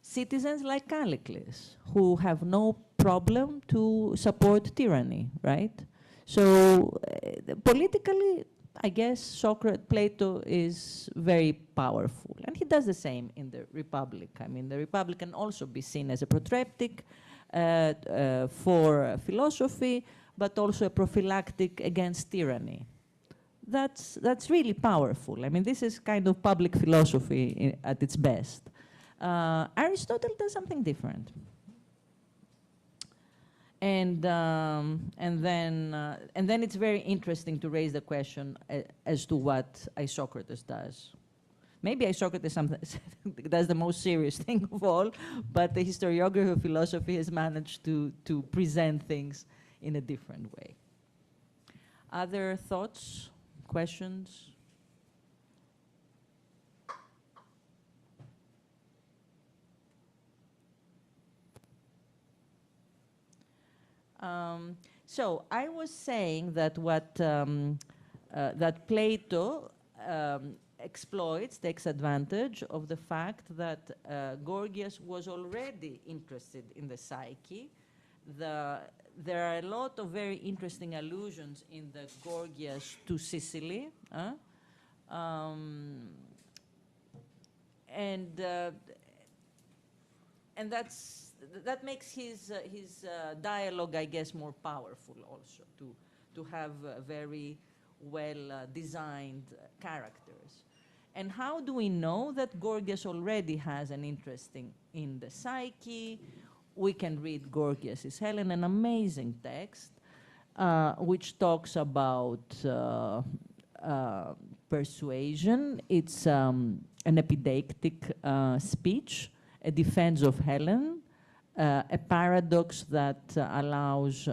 citizens like Callicles, who have no problem to support tyranny, right? So politically, I guess Plato is very powerful, and he does the same in the Republic. I mean, the Republic can also be seen as a protreptic for philosophy, but also a prophylactic against tyranny. That's really powerful. I mean, this is kind of public philosophy at its best. Aristotle does something different. And then it's very interesting to raise the question as to what Isocrates does. Maybe Isocrates does the most serious thing of all, but the historiography of philosophy has managed to present things in a different way. Other thoughts, questions? So I was saying that that Plato takes advantage of the fact that Gorgias was already interested in the psyche. There are a lot of very interesting allusions in the Gorgias to Sicily, and that makes his dialogue, I guess, more powerful also, to have very well designed characters. And how do we know that Gorgias already has an interest in the psyche? We can read Gorgias' Helen, an amazing text, which talks about persuasion. It's an epideictic speech, a defense of Helen, a paradox that allows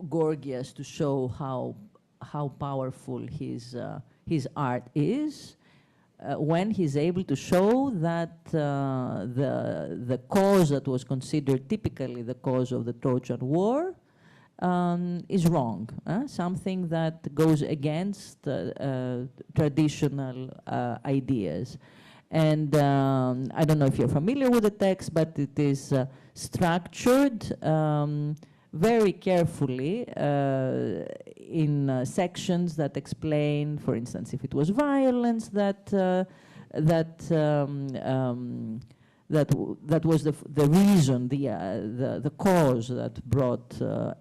Gorgias to show how powerful his art is, when he's able to show that the cause that was considered typically the cause of the Trojan War is wrong, something that goes against traditional ideas. And I don't know if you're familiar with the text, but it is structured very carefully in sections that explain, for instance, if it was violence that that that was the reason, the cause that brought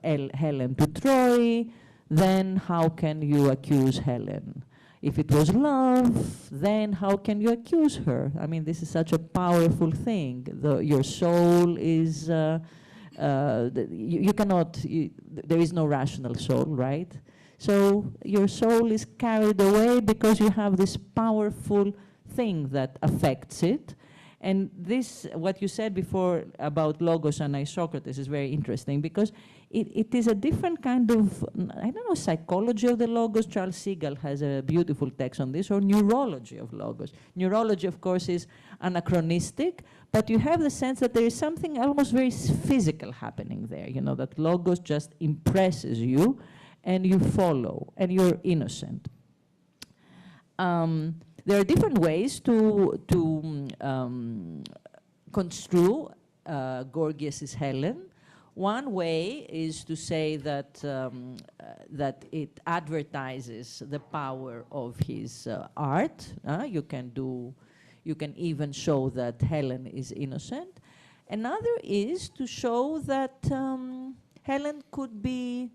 Helen to Troy, then how can you accuse Helen? If it was love, then how can you accuse her? I mean, this is such a powerful thing. Your soul is, you cannot, there is no rational soul, right? So your soul is carried away because you have this powerful thing that affects it. And this, what you said before about Logos and Isocrates is very interesting because it is a different kind of, I don't know, psychology of the Logos. Charles Siegel has a beautiful text on this, or neurology of Logos. Neurology, of course, is anachronistic, but you have the sense that there is something almost very physical happening there, you know, that Logos just impresses you and you follow, and you're innocent. There are different ways to construe Gorgias's Helen. One way is to say that that it advertises the power of his art. You can even show that Helen is innocent. Another is to show that Helen could be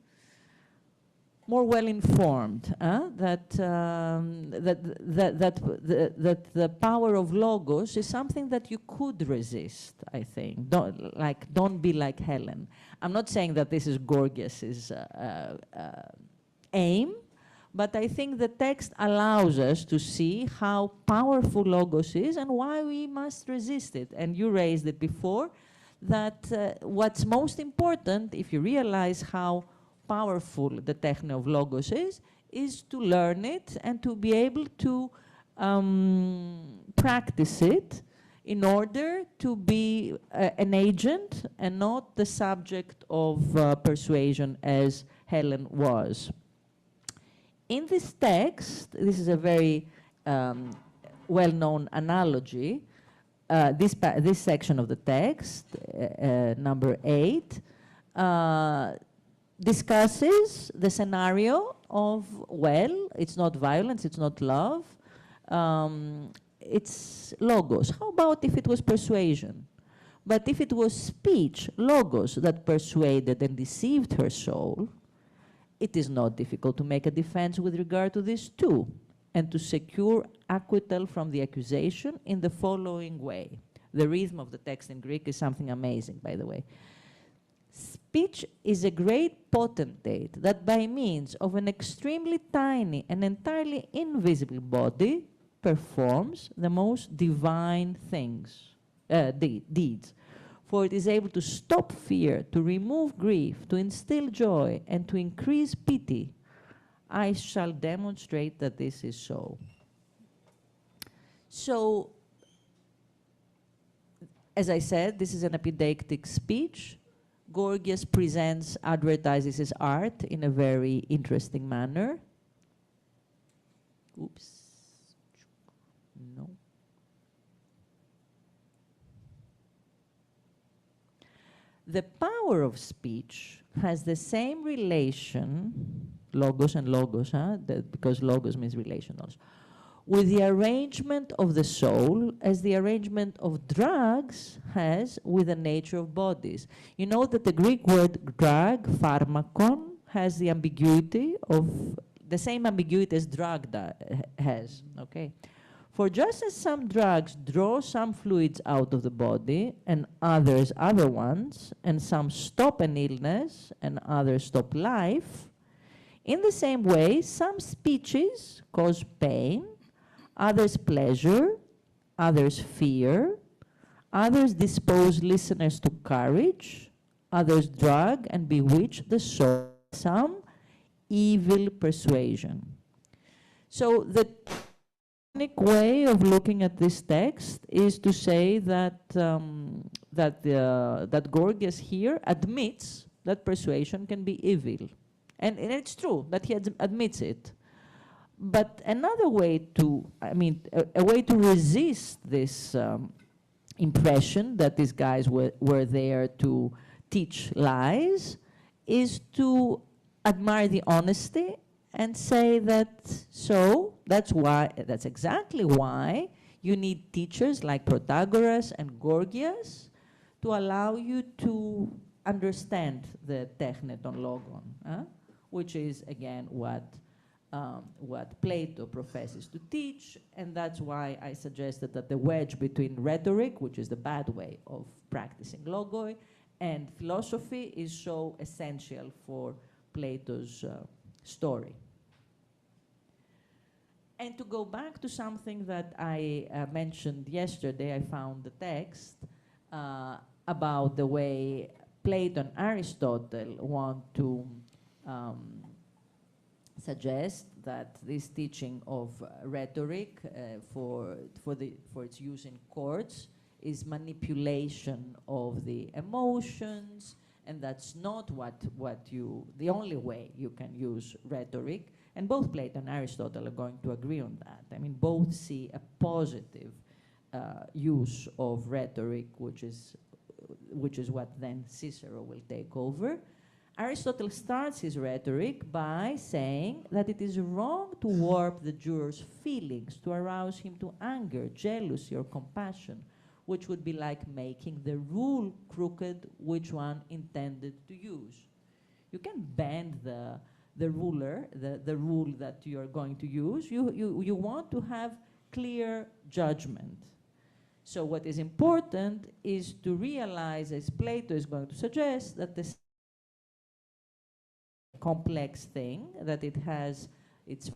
more well informed, that the power of Logos is something that you could resist, I think. Don't be like Helen. I'm not saying that this is Gorgias's aim, but I think the text allows us to see how powerful Logos is and why we must resist it. And you raised it before, that what's most important, if you realize how powerful the techne of Logos is to learn it and to be able to practice it in order to be an agent and not the subject of persuasion as Helen was. In this text, this is a very well-known analogy. This section of the text, number 8, discusses the scenario of, well, it's not violence, it's not love, it's Logos. How about if it was persuasion? But if it was speech, Logos, that persuaded and deceived her soul, it is not difficult to make a defense with regard to this too, and to secure acquittal from the accusation in the following way. The rhythm of the text in Greek is something amazing, by the way. Speech is a great potentate that by means of an extremely tiny and entirely invisible body performs the most divine things, deeds. For it is able to stop fear, to remove grief, to instill joy, and to increase pity. I shall demonstrate that this is so. So, as I said, this is an epideictic speech. Gorgias advertises his art in a very interesting manner. Oops. No. The power of speech has the same relation, Logos and Logos, because Logos means relation also, with the arrangement of the soul as the arrangement of drugs has with the nature of bodies. You know that the Greek word drug, pharmakon, has the ambiguity of, the same ambiguity as drug has, okay? For just as some drugs draw some fluids out of the body and others other ones, and some stop an illness and others stop life, in the same way, some speeches cause pain, others pleasure, others fear, others dispose listeners to courage, others drug and bewitch the soul, some evil persuasion. So the technic way of looking at this text is to say that that Gorgias here admits that persuasion can be evil, and it's true that he admits it. But another way to, I mean, a way to resist this impression that these guys were there to teach lies is to admire the honesty and say that, so that's exactly why You need teachers like Protagoras and Gorgias to allow you to understand the techneton logon, which is, again, what Plato professes to teach, and that's why I suggested that the wedge between rhetoric, which is the bad way of practicing logoi, and philosophy is so essential for Plato's story. And to go back to something that I mentioned yesterday, I found the text about the way Plato and Aristotle want to suggest that this teaching of rhetoric for its use in courts is manipulation of the emotions, and that's not the only way you can use rhetoric. And both Plato and Aristotle are going to agree on that. I mean, both see a positive use of rhetoric, which is what then Cicero will take over. Aristotle starts his rhetoric by saying that it is wrong to warp the juror's feelings, to arouse him to anger, jealousy, or compassion, which would be like making the rule crooked which one intended to use. You can bend the ruler, the rule that you're going to use. You want to have clear judgment. So what is important is to realize, as Plato is going to suggest, that this complex thing, that it has its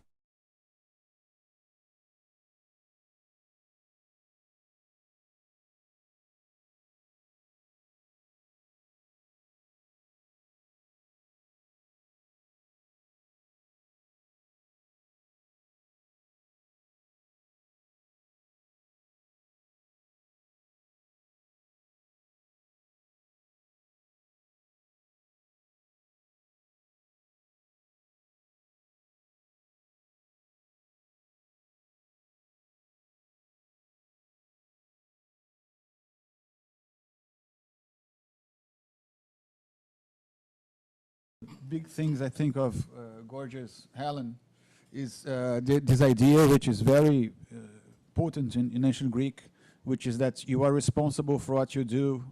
big things I think of Gorgias Helen is this idea, which is very potent in ancient Greek, which is that you are responsible for what you do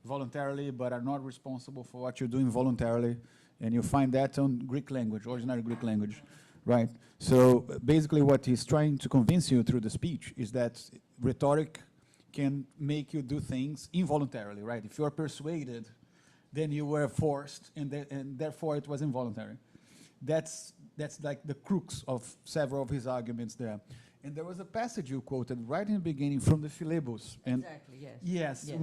voluntarily, but are not responsible for what you do involuntarily. And you find that on Greek language, ordinary Greek language, right? So basically what he's trying to convince you through the speech is that rhetoric can make you do things involuntarily, right? If you are persuaded, then you were forced, and therefore it was involuntary. That's like the crux of several of his arguments there. And there was a passage you quoted right in the beginning from the Philebus. And exactly, yes. Yes, yes.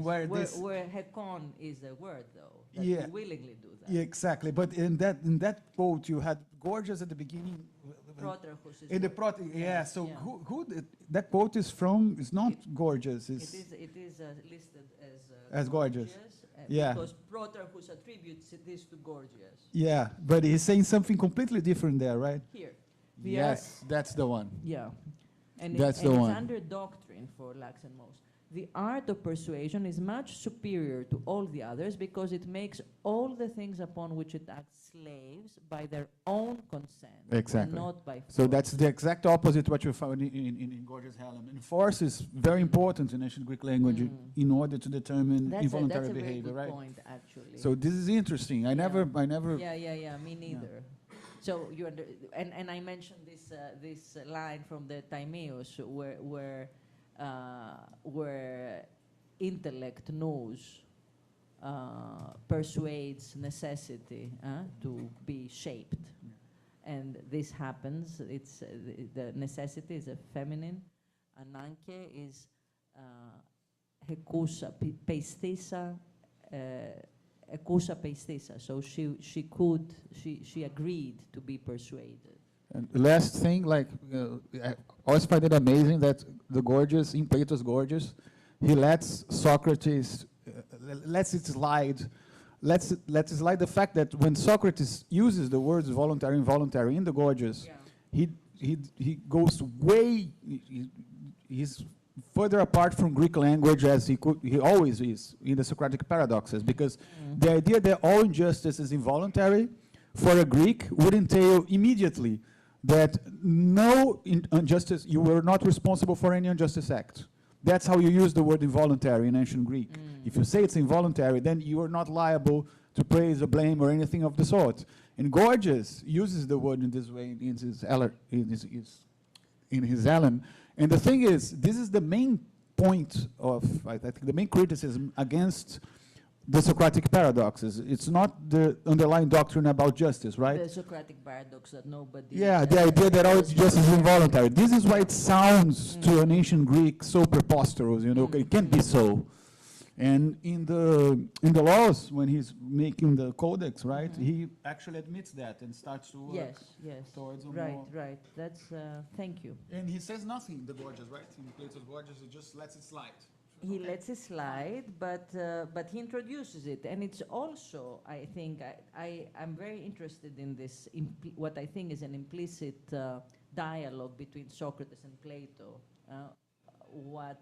where hekon is a word, though, that yeah, you willingly do that. Yeah, exactly. But in that quote, you had Gorgias at the beginning. In the yeah. So yeah. Who that quote is from? It's not Gorgias. It is listed as Gorgias. Yeah. Because Protarchus attributes this to Gorgias. Yeah, but he's saying something completely different there, right? Here. Yes, that's the one. Yeah. And that's it's one. under doctrine for Lax and Mose. The art of persuasion is much superior to all the others because it makes all the things upon which it acts slaves by their own consent. Exactly. Not by force. So that's the exact opposite what you found in Gorgias Helen. And force is very important in ancient Greek language in order to determine involuntary that's behavior, very good right? Point, actually. So this is interesting. I never. Yeah. Me neither. Yeah. So you and I mentioned this line from the Timaeus where intellect knows persuades necessity to be shaped, and this happens. It's the necessity is a feminine, ananke is hekusa peistisa. Ekusa peistisa. So she agreed to be persuaded. And last thing, like I always find it amazing that the Gorgias, in Plato's Gorgias, he lets Socrates lets it slide the fact that when Socrates uses the words voluntary and involuntary in the Gorgias, he goes way he's further apart from Greek language as he always is in the Socratic paradoxes, because the idea that all injustice is involuntary for a Greek would entail immediately that no injustice, you were not responsible for any injustice act. That's how you use the word involuntary in ancient Greek. If you say it's involuntary, then you are not liable to praise or blame or anything of the sort. And Gorgias uses the word in this way in his Ellen. And the thing is, this is the main point of, I think, the main criticism against the Socratic paradoxes. It's not the underlying doctrine about justice, right? The Socratic paradox that nobody... Yeah, the idea that all justice is involuntary. This is why it sounds to an ancient Greek so preposterous, you know, it can't be so. And in the laws, when he's making the codex, right, he actually admits that and starts to work towards a more... Right. That's, thank you. And he says nothing in the Gorgias, right? In Plato's Gorgias, he just lets it slide. He lets it slide, but he introduces it, and it's also, I think, I'm very interested in this, what I think is an implicit dialogue between Socrates and Plato, what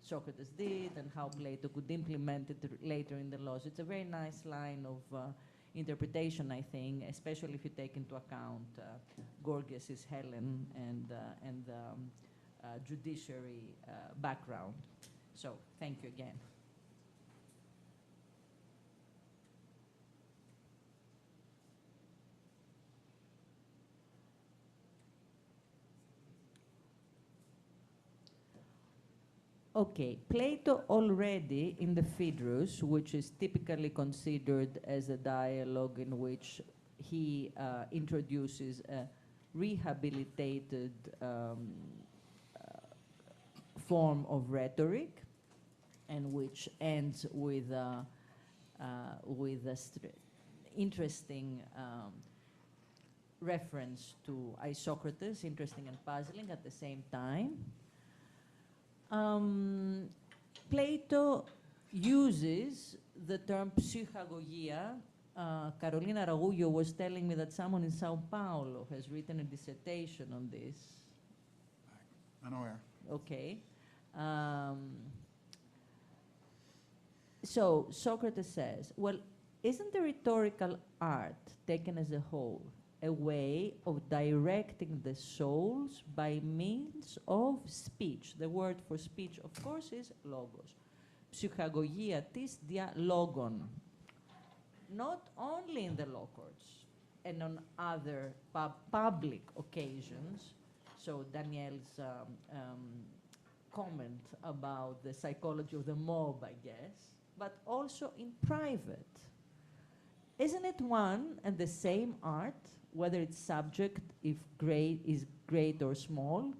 Socrates did and how Plato could implement it later in the laws. It's a very nice line of interpretation, I think, especially if you take into account Gorgias's Helen and judiciary background. So, thank you again. Okay, Plato already in the Phaedrus, which is typically considered as a dialogue in which he introduces a rehabilitated form of rhetoric, and which ends with a interesting reference to Isocrates, interesting and puzzling at the same time. Plato uses the term psychagogia. Carolina Ragullo was telling me that someone in Sao Paulo has written a dissertation on this. I'm aware. Okay. So Socrates says, well, isn't the rhetorical art, taken as a whole, a way of directing the souls by means of speech? The word for speech, of course, is logos. Psychagogia tis dia logon. Not only in the law courts and on other public occasions, so Daniel's comment about the psychology of the mob, I guess, but also in private. Isn't it one and the same art, whether its subject is great or small,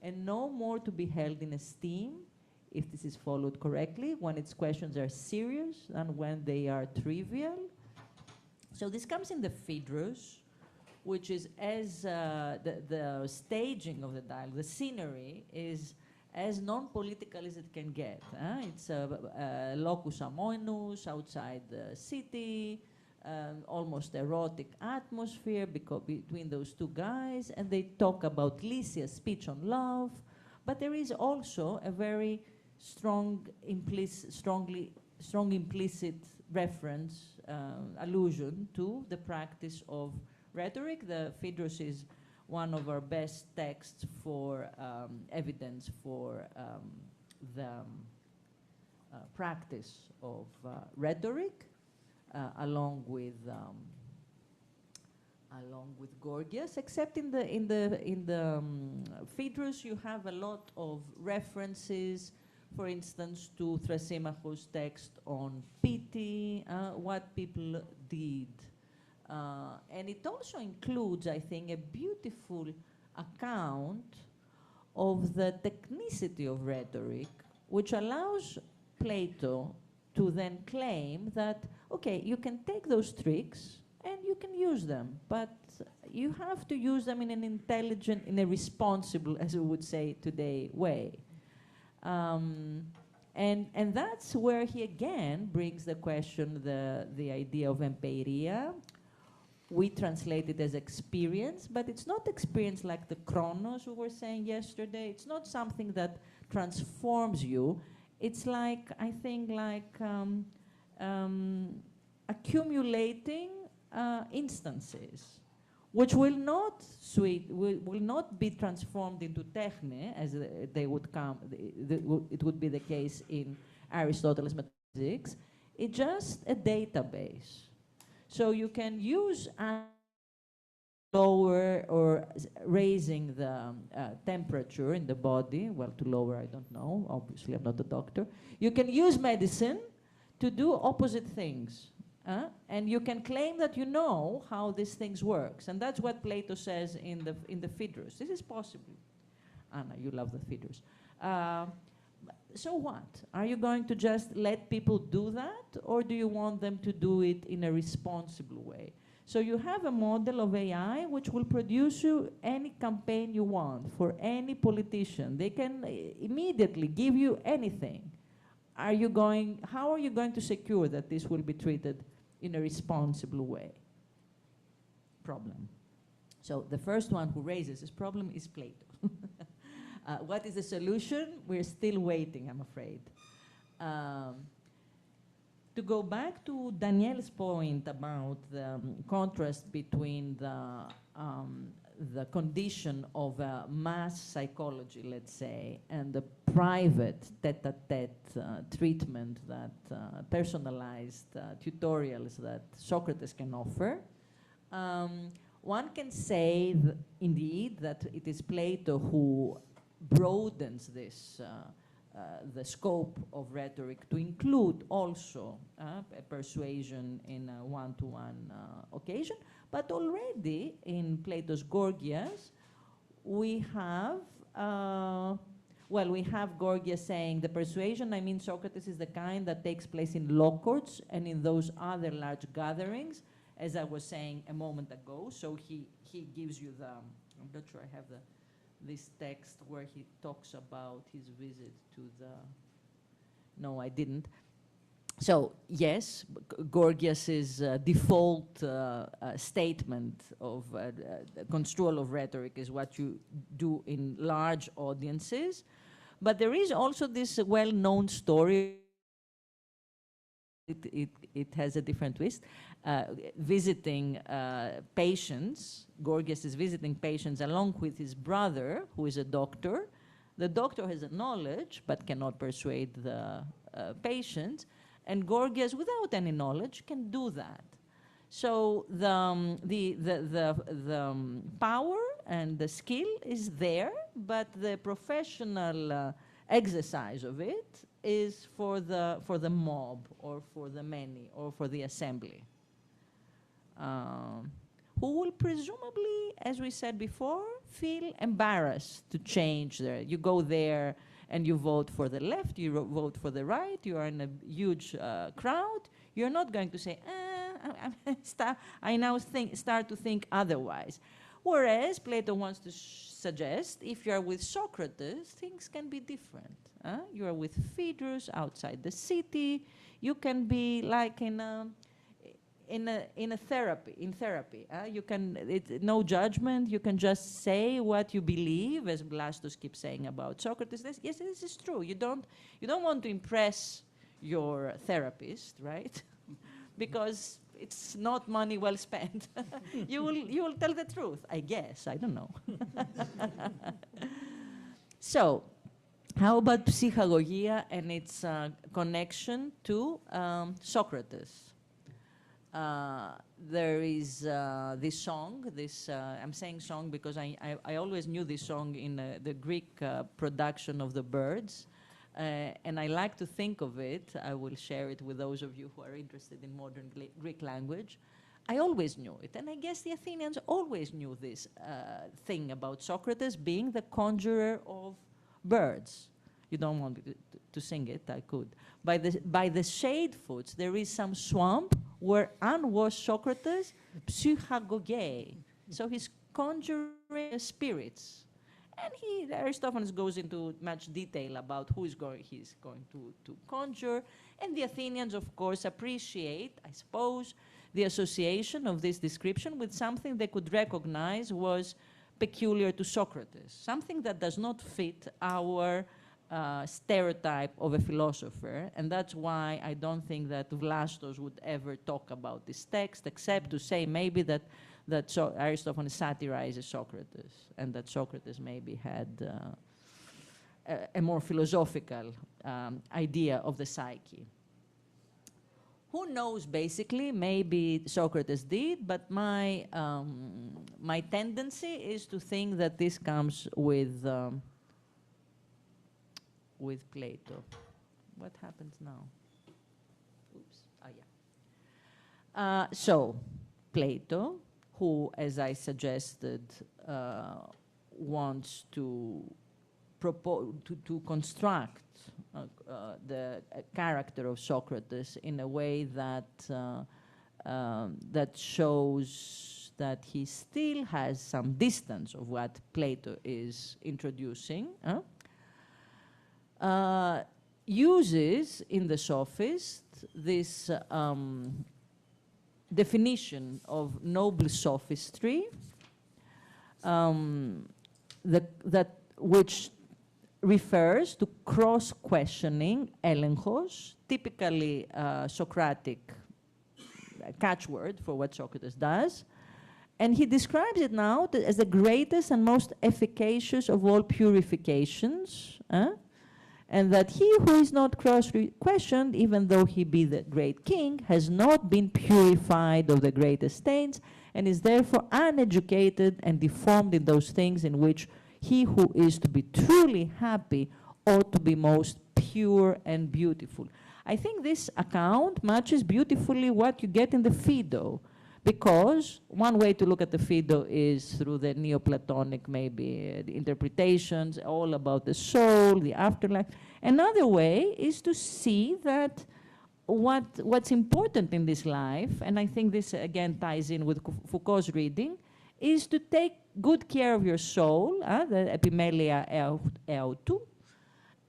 and no more to be held in esteem, if this is followed correctly, when its questions are serious and when they are trivial? So this comes in the Phaedrus, which is as the staging of the dialogue, the scenery is as non-political as it can get. It's a locus amoenus outside the city, almost erotic atmosphere between those two guys, and they talk about Lysia's speech on love, but there is also a very strong implicit reference, allusion to the practice of rhetoric. The Phaedrus is one of our best texts for evidence for the practice of rhetoric, along with Gorgias. Except in the Phaedrus, you have a lot of references, for instance, to Thrasymachus' text on pity, what people did. And it also includes, I think, a beautiful account of the technicity of rhetoric, which allows Plato to then claim that, okay, you can take those tricks and you can use them, but you have to use them in an intelligent, in a responsible, as we would say today, way. And that's where he again brings the question, the idea of empeiria. We translate it as experience, but it's not experience like the chronos we were saying yesterday. It's not something that transforms you. It's like, I think, like accumulating instances which will not be transformed into techne, as they would come. It would be the case in Aristotle's metaphysics. It's just a database. So you can use lower or raising the temperature in the body. Well, to lower, I don't know. Obviously, I'm not a doctor. You can use medicine to do opposite things. And you can claim that you know how these things works. And that's what Plato says in the Phaedrus. This is possible. Anna, you love the Phaedrus. So what? Are you going to just let people do that? Or do you want them to do it in a responsible way? So you have a model of AI which will produce you any campaign you want for any politician. They can immediately give you anything. How are you going to secure that this will be treated in a responsible way? Problem. So the first one who raises this problem is Plato. What is the solution? We're still waiting, I'm afraid. To go back to Danielle's point about the contrast between the condition of mass psychology, let's say, and the private tete-a-tete treatment that personalized tutorials that Socrates can offer, one can say, indeed, that it is Plato who broadens this the scope of rhetoric to include also a persuasion in a one-to-one occasion. But already in Plato's Gorgias, we have, we have Gorgias saying the persuasion, I mean, Socrates is the kind that takes place in law courts and in those other large gatherings, as I was saying a moment ago. So he gives you the, I'm not sure I have this text where he talks about his visit to the, no, I didn't. So yes, Gorgias's default statement of construal of rhetoric is what you do in large audiences, but there is also this well-known story. It has a different twist. Visiting patients, Gorgias is visiting patients along with his brother, who is a doctor. The doctor has a knowledge but cannot persuade the patients, and Gorgias, without any knowledge, can do that. So the power and the skill is there, but the professional exercise of it is for the mob or for the many or for the assembly. Who will presumably, as we said before, feel embarrassed to change there. You go there and you vote for the left, you vote for the right, you are in a huge crowd. You're not going to say, I now start to think otherwise. Whereas Plato wants to suggest, if you are with Socrates, things can be different. You are with Phaedrus outside the city. You can be like in therapy. You can, no judgment. You can just say what you believe, as Blastus keeps saying about Socrates. Yes, this is true. You don't want to impress your therapist, right? Because it's not money well spent. you will tell the truth, I guess. I don't know. So, how about psychagogia and its connection to Socrates? There is this song. I'm saying song because I always knew this song in the Greek production of the Birds. And I like to think of it. I will share it with those of you who are interested in modern Greek language. I always knew it. And I guess the Athenians always knew this thing about Socrates being the conjurer of birds. You don't want me to sing it, I could. By the shade foots, there is some swamp where unwashed Socrates psychagogei. So he's conjuring spirits. And Aristophanes goes into much detail about who he's going to conjure. And the Athenians, of course, appreciate, I suppose, the association of this description with something they could recognize was peculiar to Socrates, something that does not fit our stereotype of a philosopher. And that's why I don't think that Vlastos would ever talk about this text, except to say maybe that that Aristophanes satirizes Socrates, and that Socrates maybe had a more philosophical idea of the psyche. Who knows, basically, maybe Socrates did, but my tendency is to think that this comes with Plato. What happens now? Oops. Oh, yeah. So, Plato, who, as I suggested, wants to construct the character of Socrates in a way that that shows that he still has some distance of what Plato is introducing. Uses in the Sophist this definition of noble sophistry, which refers to cross-questioning, elenchos, typically Socratic catchword for what Socrates does. And he describes it now as the greatest and most efficacious of all purifications, and that he who is not cross-questioned, even though he be the great king, has not been purified of the greatest stains, and is therefore uneducated and deformed in those things in which he who is to be truly happy ought to be most pure and beautiful. I think this account matches beautifully what you get in the Phaedo, because one way to look at the Phaedo is through the Neoplatonic, maybe, the interpretations, all about the soul, the afterlife. Another way is to see that what's important in this life, and I think this again ties in with Foucault's reading, is to take good care of your soul, the epimelia eautu,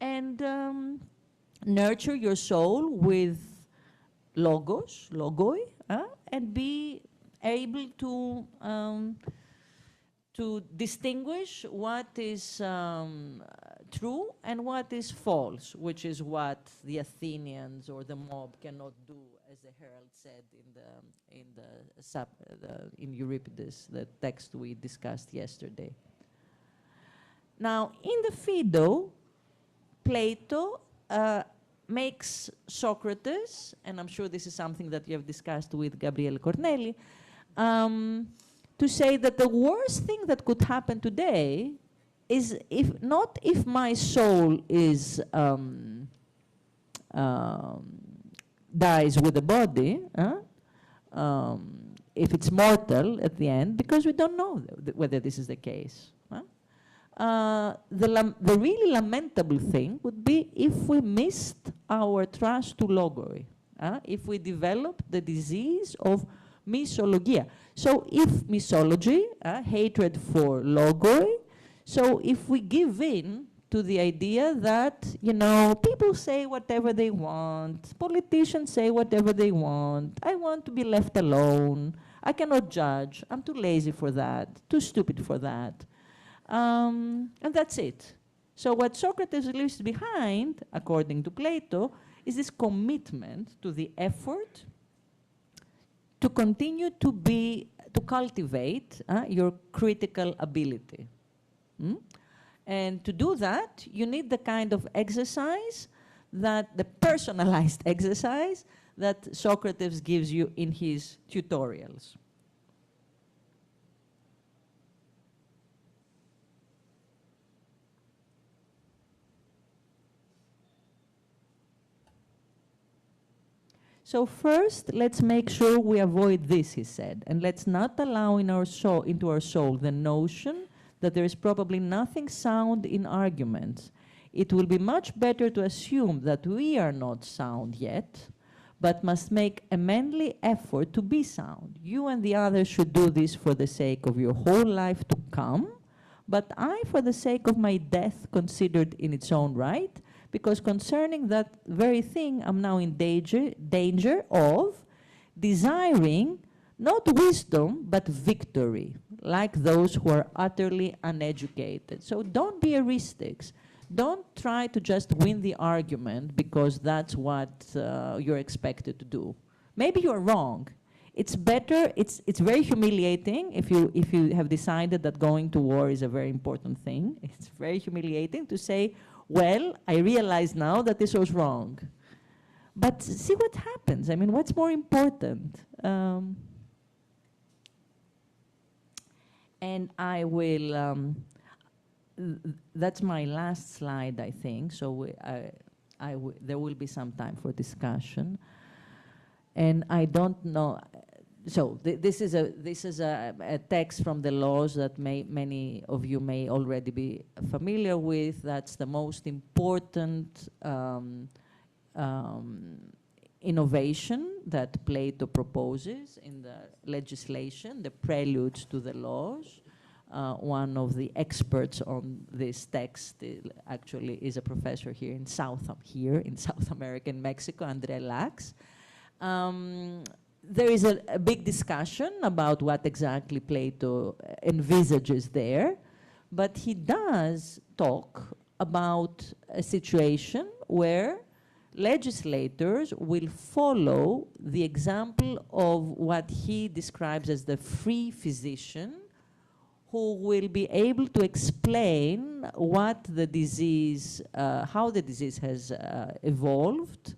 and nurture your soul with logos, logoi, and be able to distinguish what is true and what is false, which is what the Athenians or the mob cannot do, as the herald said in Euripides, the text we discussed yesterday. Now, in the Phaedo, Plato makes Socrates, and I'm sure this is something that you have discussed with Gabriele Cornelli, to say that the worst thing that could happen today is if my soul is dies with the body, if it's mortal at the end, because we don't know whether this is the case. The really lamentable thing would be if we missed our trust to logoi, if we developed the disease of misologia. So if misology, hatred for logoi, so if we give in to the idea that, you know, people say whatever they want, politicians say whatever they want, I want to be left alone, I cannot judge, I'm too lazy for that, too stupid for that. And that's it. So what Socrates leaves behind, according to Plato, is this commitment to the effort to continue to cultivate your critical ability. And to do that, you need the kind of exercise the personalized exercise that Socrates gives you in his tutorials. So first, let's make sure we avoid this, he said, and let's not allow into our soul the notion that there is probably nothing sound in arguments. It will be much better to assume that we are not sound yet, but must make a manly effort to be sound. You and the others should do this for the sake of your whole life to come, but I for the sake of my death considered in its own right, because concerning that very thing I'm now in danger of desiring not wisdom, but victory, like those who are utterly uneducated. So don't be heuristics. Don't try to just win the argument because that's what you're expected to do. Maybe you're wrong. it's better, it's very humiliating if you have decided that going to war is a very important thing. It's very humiliating to say, well, I realize now that this was wrong. But see what happens. I mean, what's more important? And I will, that's my last slide, I think. So there will be some time for discussion. And I don't know, so this is a text from the laws that many of you may already be familiar with. That's the most important innovation that Plato proposes in the legislation, the preludes to the laws. One of the experts on this text actually is a professor here in South America, in Mexico, André Lax. There is a big discussion about what exactly Plato envisages there, but he does talk about a situation where legislators will follow the example of what he describes as the free physician, who will be able to explain what the disease, how the disease has evolved,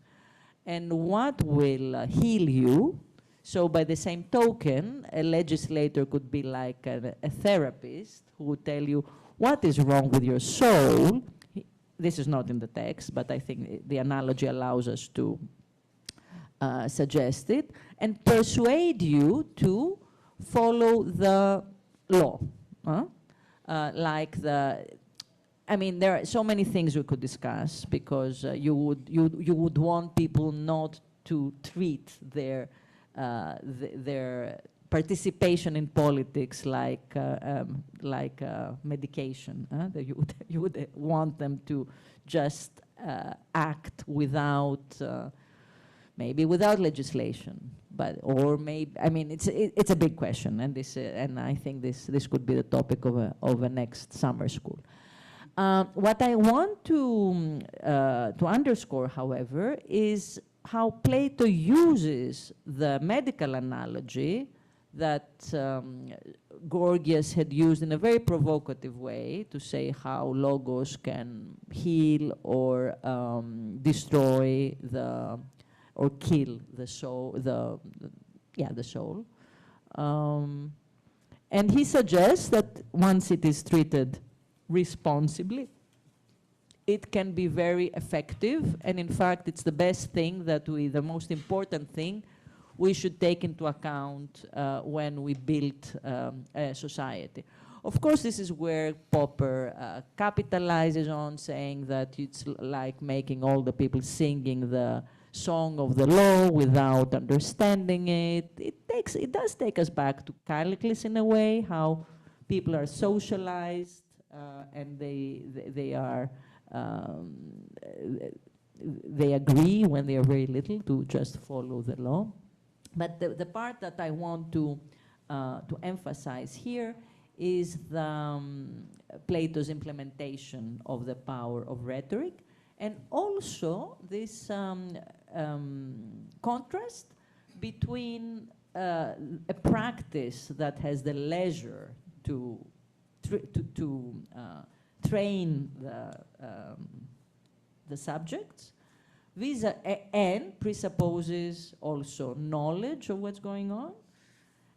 and what will heal you. So by the same token, a legislator could be like a therapist who would tell you what is wrong with your soul. This is not in the text, but I think the analogy allows us to suggest it, and persuade you to follow the law. I mean, there are so many things we could discuss, because you would want people not to treat their participation in politics like medication. That you would want them to just act without maybe without legislation, or maybe, I mean, it's a big question, and and I think this could be the topic of a next summer school. What I want to underscore, however, is how Plato uses the medical analogy that Gorgias had used in a very provocative way to say how logos can heal or destroy or kill the soul, the soul. And he suggests that once it is treated responsibly, it can be very effective, and in fact, it's the best thing the most important thing we should take into account when we build a society. Of course, this is where Popper capitalizes on, saying that it's like making all the people singing the song of the law without understanding it. It does take us back to Callicles in a way, how people are socialized and they agree when they are very little to just follow the law. But the part that I want to emphasize here is Plato's implementation of the power of rhetoric, and also this contrast between a practice that has the leisure to train the subjects, and presupposes also knowledge of what's going on.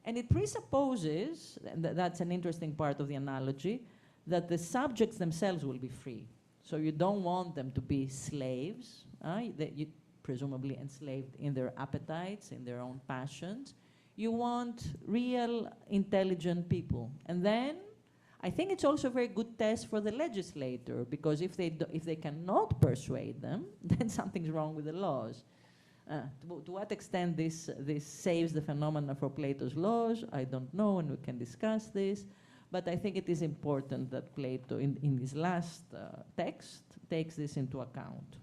And it presupposes, and that's an interesting part of the analogy, that the subjects themselves will be free. So you don't want them to be slaves, presumably enslaved in their appetites, in their own passions. You want real, intelligent people. And then I think it's also a very good test for the legislator, because if they cannot persuade them, then something's wrong with the laws. To what extent this saves the phenomena for Plato's laws, I don't know, and we can discuss this. But I think it is important that Plato, in his last text, takes this into account.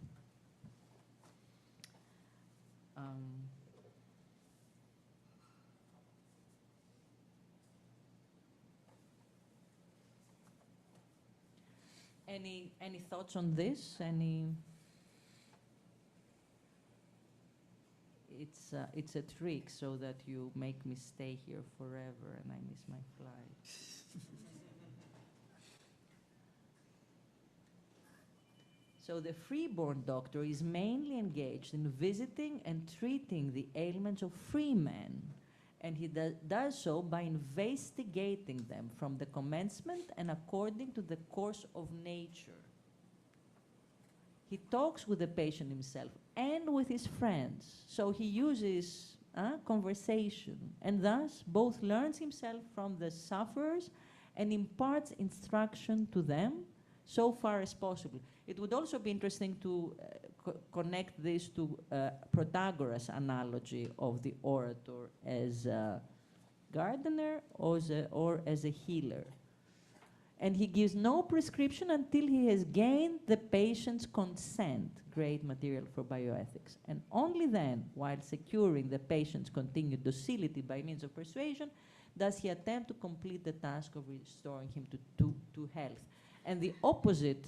Any thoughts on this? it's a trick so that you make me stay here forever and I miss my flight. So the freeborn doctor is mainly engaged in visiting and treating the ailments of free men, and he does so by investigating them from the commencement and according to the course of nature. He talks with the patient himself and with his friends, so he uses conversation, and thus both learns himself from the sufferers and imparts instruction to them so far as possible. It would also be interesting to connect this to Protagoras' analogy of the orator as a gardener or as a healer. And he gives no prescription until he has gained the patient's consent, great material for bioethics. And only then, while securing the patient's continued docility by means of persuasion, does he attempt to complete the task of restoring him to health. And the opposite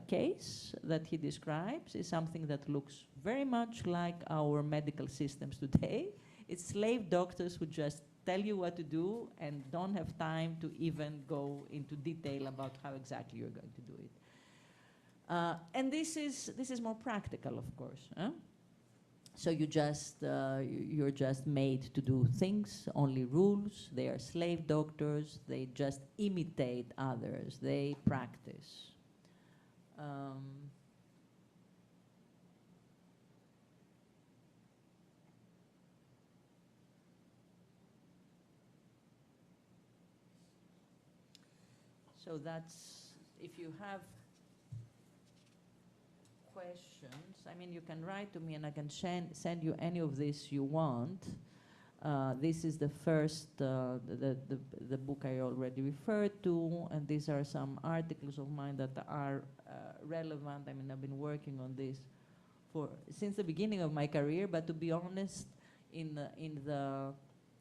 case that he describes is something that looks very much like our medical systems today. It's slave doctors who just tell you what to do and don't have time to even go into detail about how exactly you're going to do it. And this is more practical, of course. So you're just made to do things, only rules. They are slave doctors. They just imitate others. They practice. So that's, if you have questions, I mean, you can write to me and I can send you any of this you want. This is the first, the book I already referred to, and these are some articles of mine that are relevant. I mean, I've been working on this since the beginning of my career, but to be honest, in the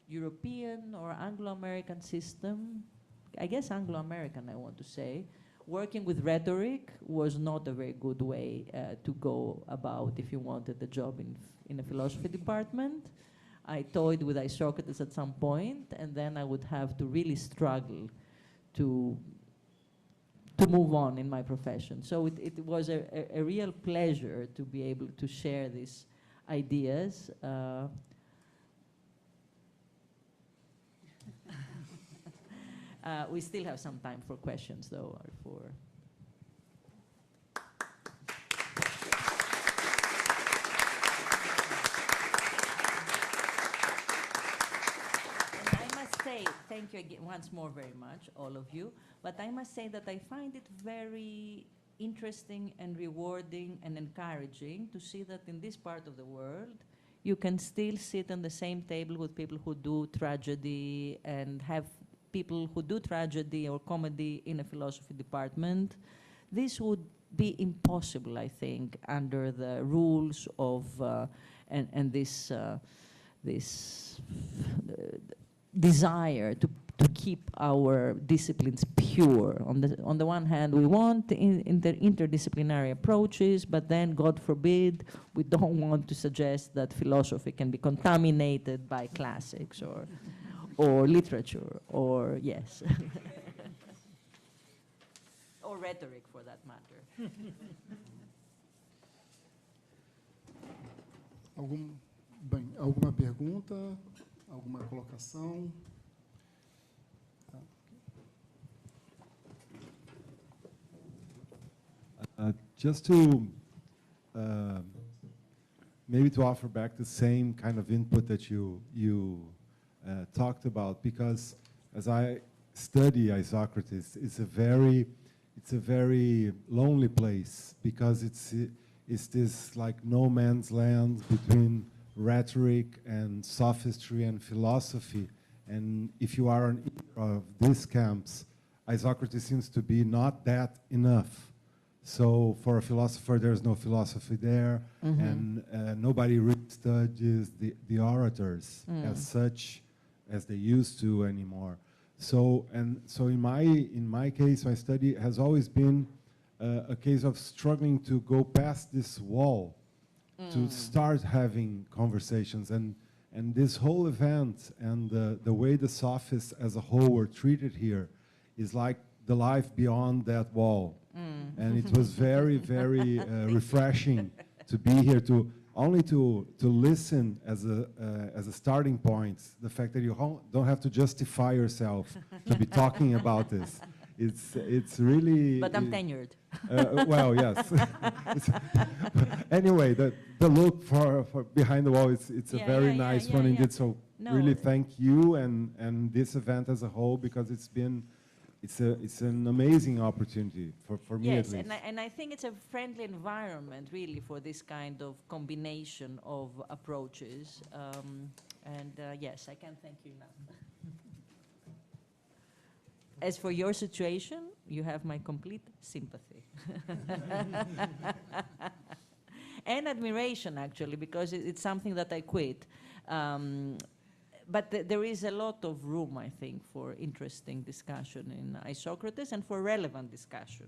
European or Anglo-American system, I guess Anglo-American, I want to say, working with rhetoric was not a very good way to go about if you wanted a job in a philosophy department. I toyed with Isocrates at some point, and then I would have to really struggle to move on in my profession. So it was a real pleasure to be able to share these ideas. We still have some time for questions, though, or for... And I must say, thank you again, once more very much, all of you, but I must say that I find it very interesting and rewarding and encouraging to see that in this part of the world, you can still sit on the same table with people who do tragedy and have people who do tragedy or comedy in a philosophy department. This would be impossible, I think, under the rules of and this desire to keep our disciplines pure. On the one hand, we want interdisciplinary approaches, but then, God forbid, we don't want to suggest that philosophy can be contaminated by classics or literature, or yes, or rhetoric, for that matter. Alguma pergunta? Alguma colocação? Just to maybe to offer back the same kind of input that you talked about, because as I study Isocrates, it's a very lonely place, because it's this like no man's land between rhetoric and sophistry and philosophy. And if you are in either of these camps, Isocrates seems to be not that enough. So for a philosopher, there's no philosophy there, and nobody really studies the orators as such as they used to anymore. So in my case, my study has always been a case of struggling to go past this wall to start having conversations. And this whole event and the way the sophists as a whole were treated here is like the life beyond that wall. And it was very, very refreshing to be here, to listen as a starting point, the fact that you don't have to justify yourself to be talking about this. It's really... But I'm tenured. Well, yes. Anyway, the look for behind the wall, it's a very nice one indeed. So really thank you and this event as a whole, because it's an amazing opportunity for me at least. And I think it's a friendly environment really for this kind of combination of approaches. Yes, I can thank you enough. As for your situation, you have my complete sympathy. And admiration, actually, because it's something that I quit. But there is a lot of room, I think, for interesting discussion in Isocrates and for relevant discussion.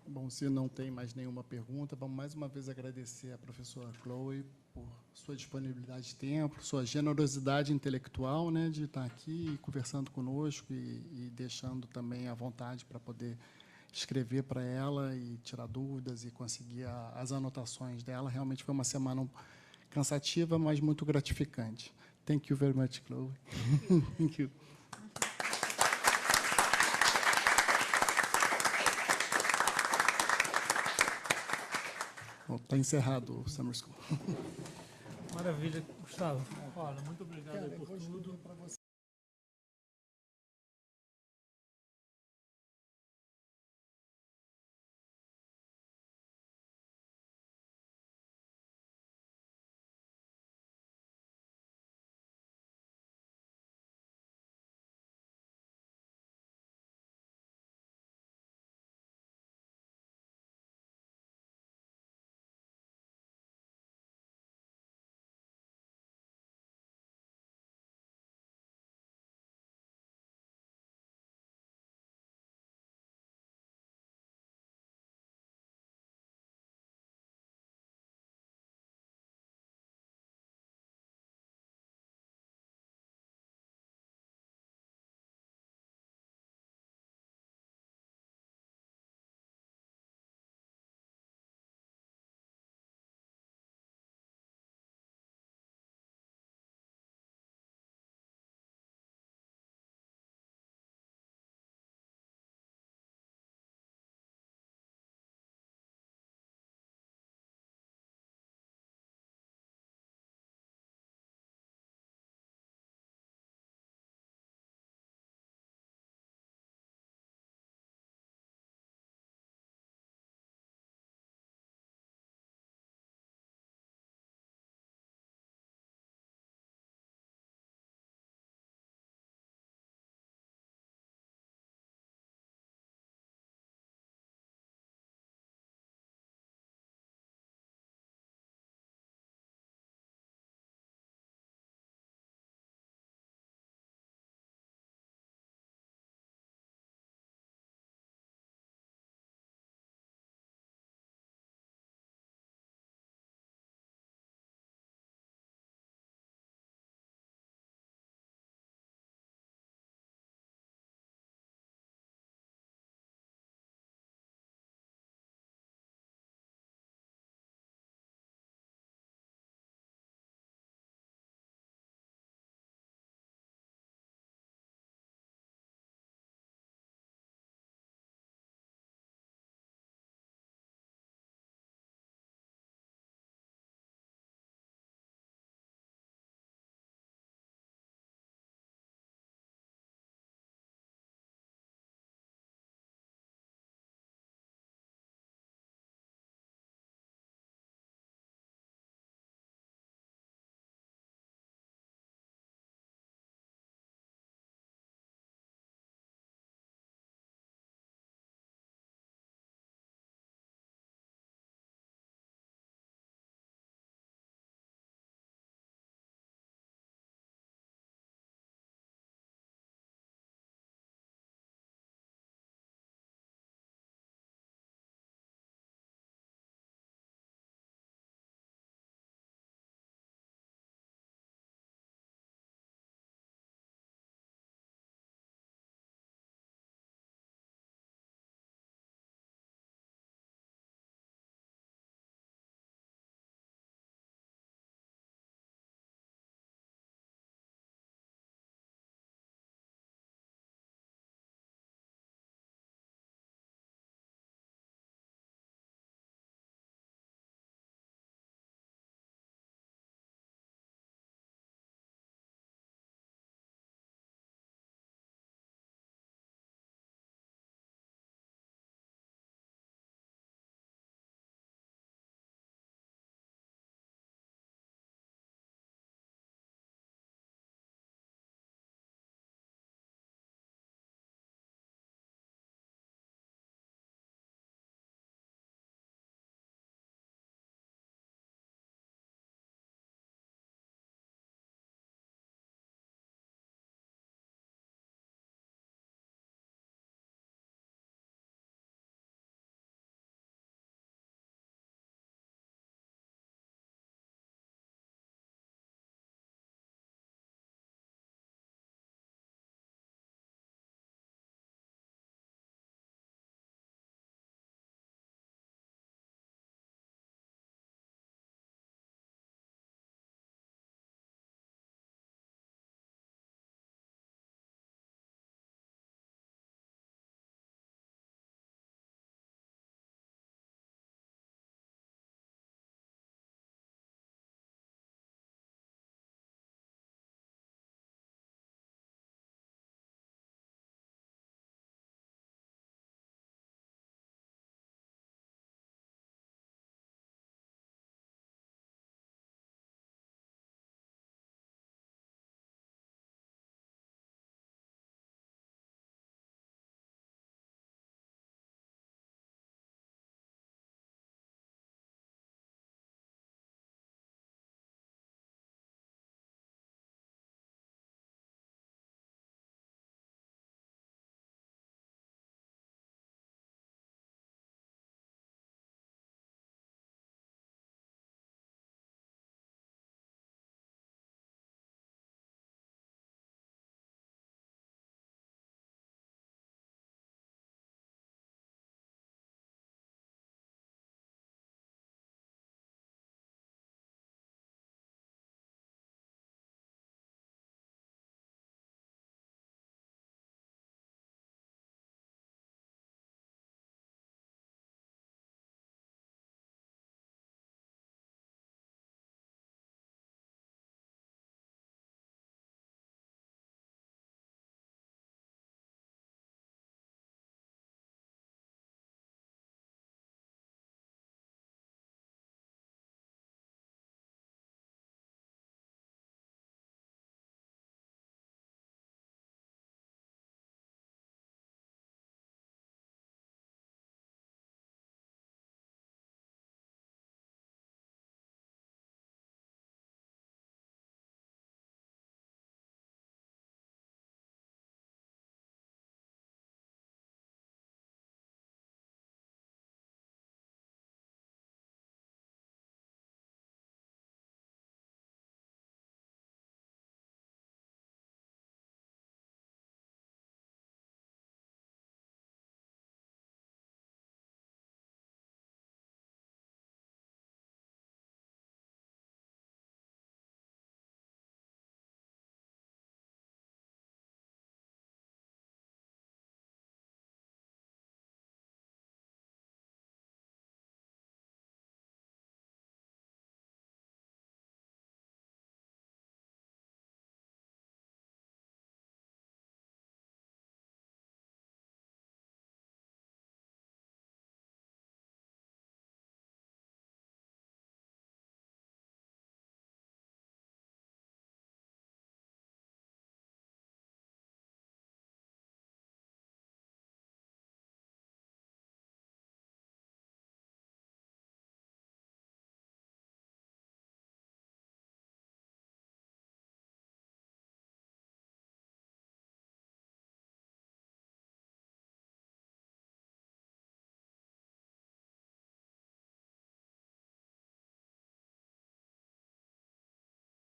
Bom, se não tem mais nenhuma pergunta, vamos mais uma vez agradecer à professora Chloe por sua disponibilidade de tempo, sua generosidade intelectual, né, de estar aqui conversando conosco e deixando também à vontade para poder escrever para ela e tirar dúvidas e conseguir as anotações dela. Realmente foi uma semana cansativa, mas muito gratificante. Thank you very much, Chloe. Thank you. Está encerrado o Summer School. Maravilha, Gustavo. Olha, muito obrigado por tudo.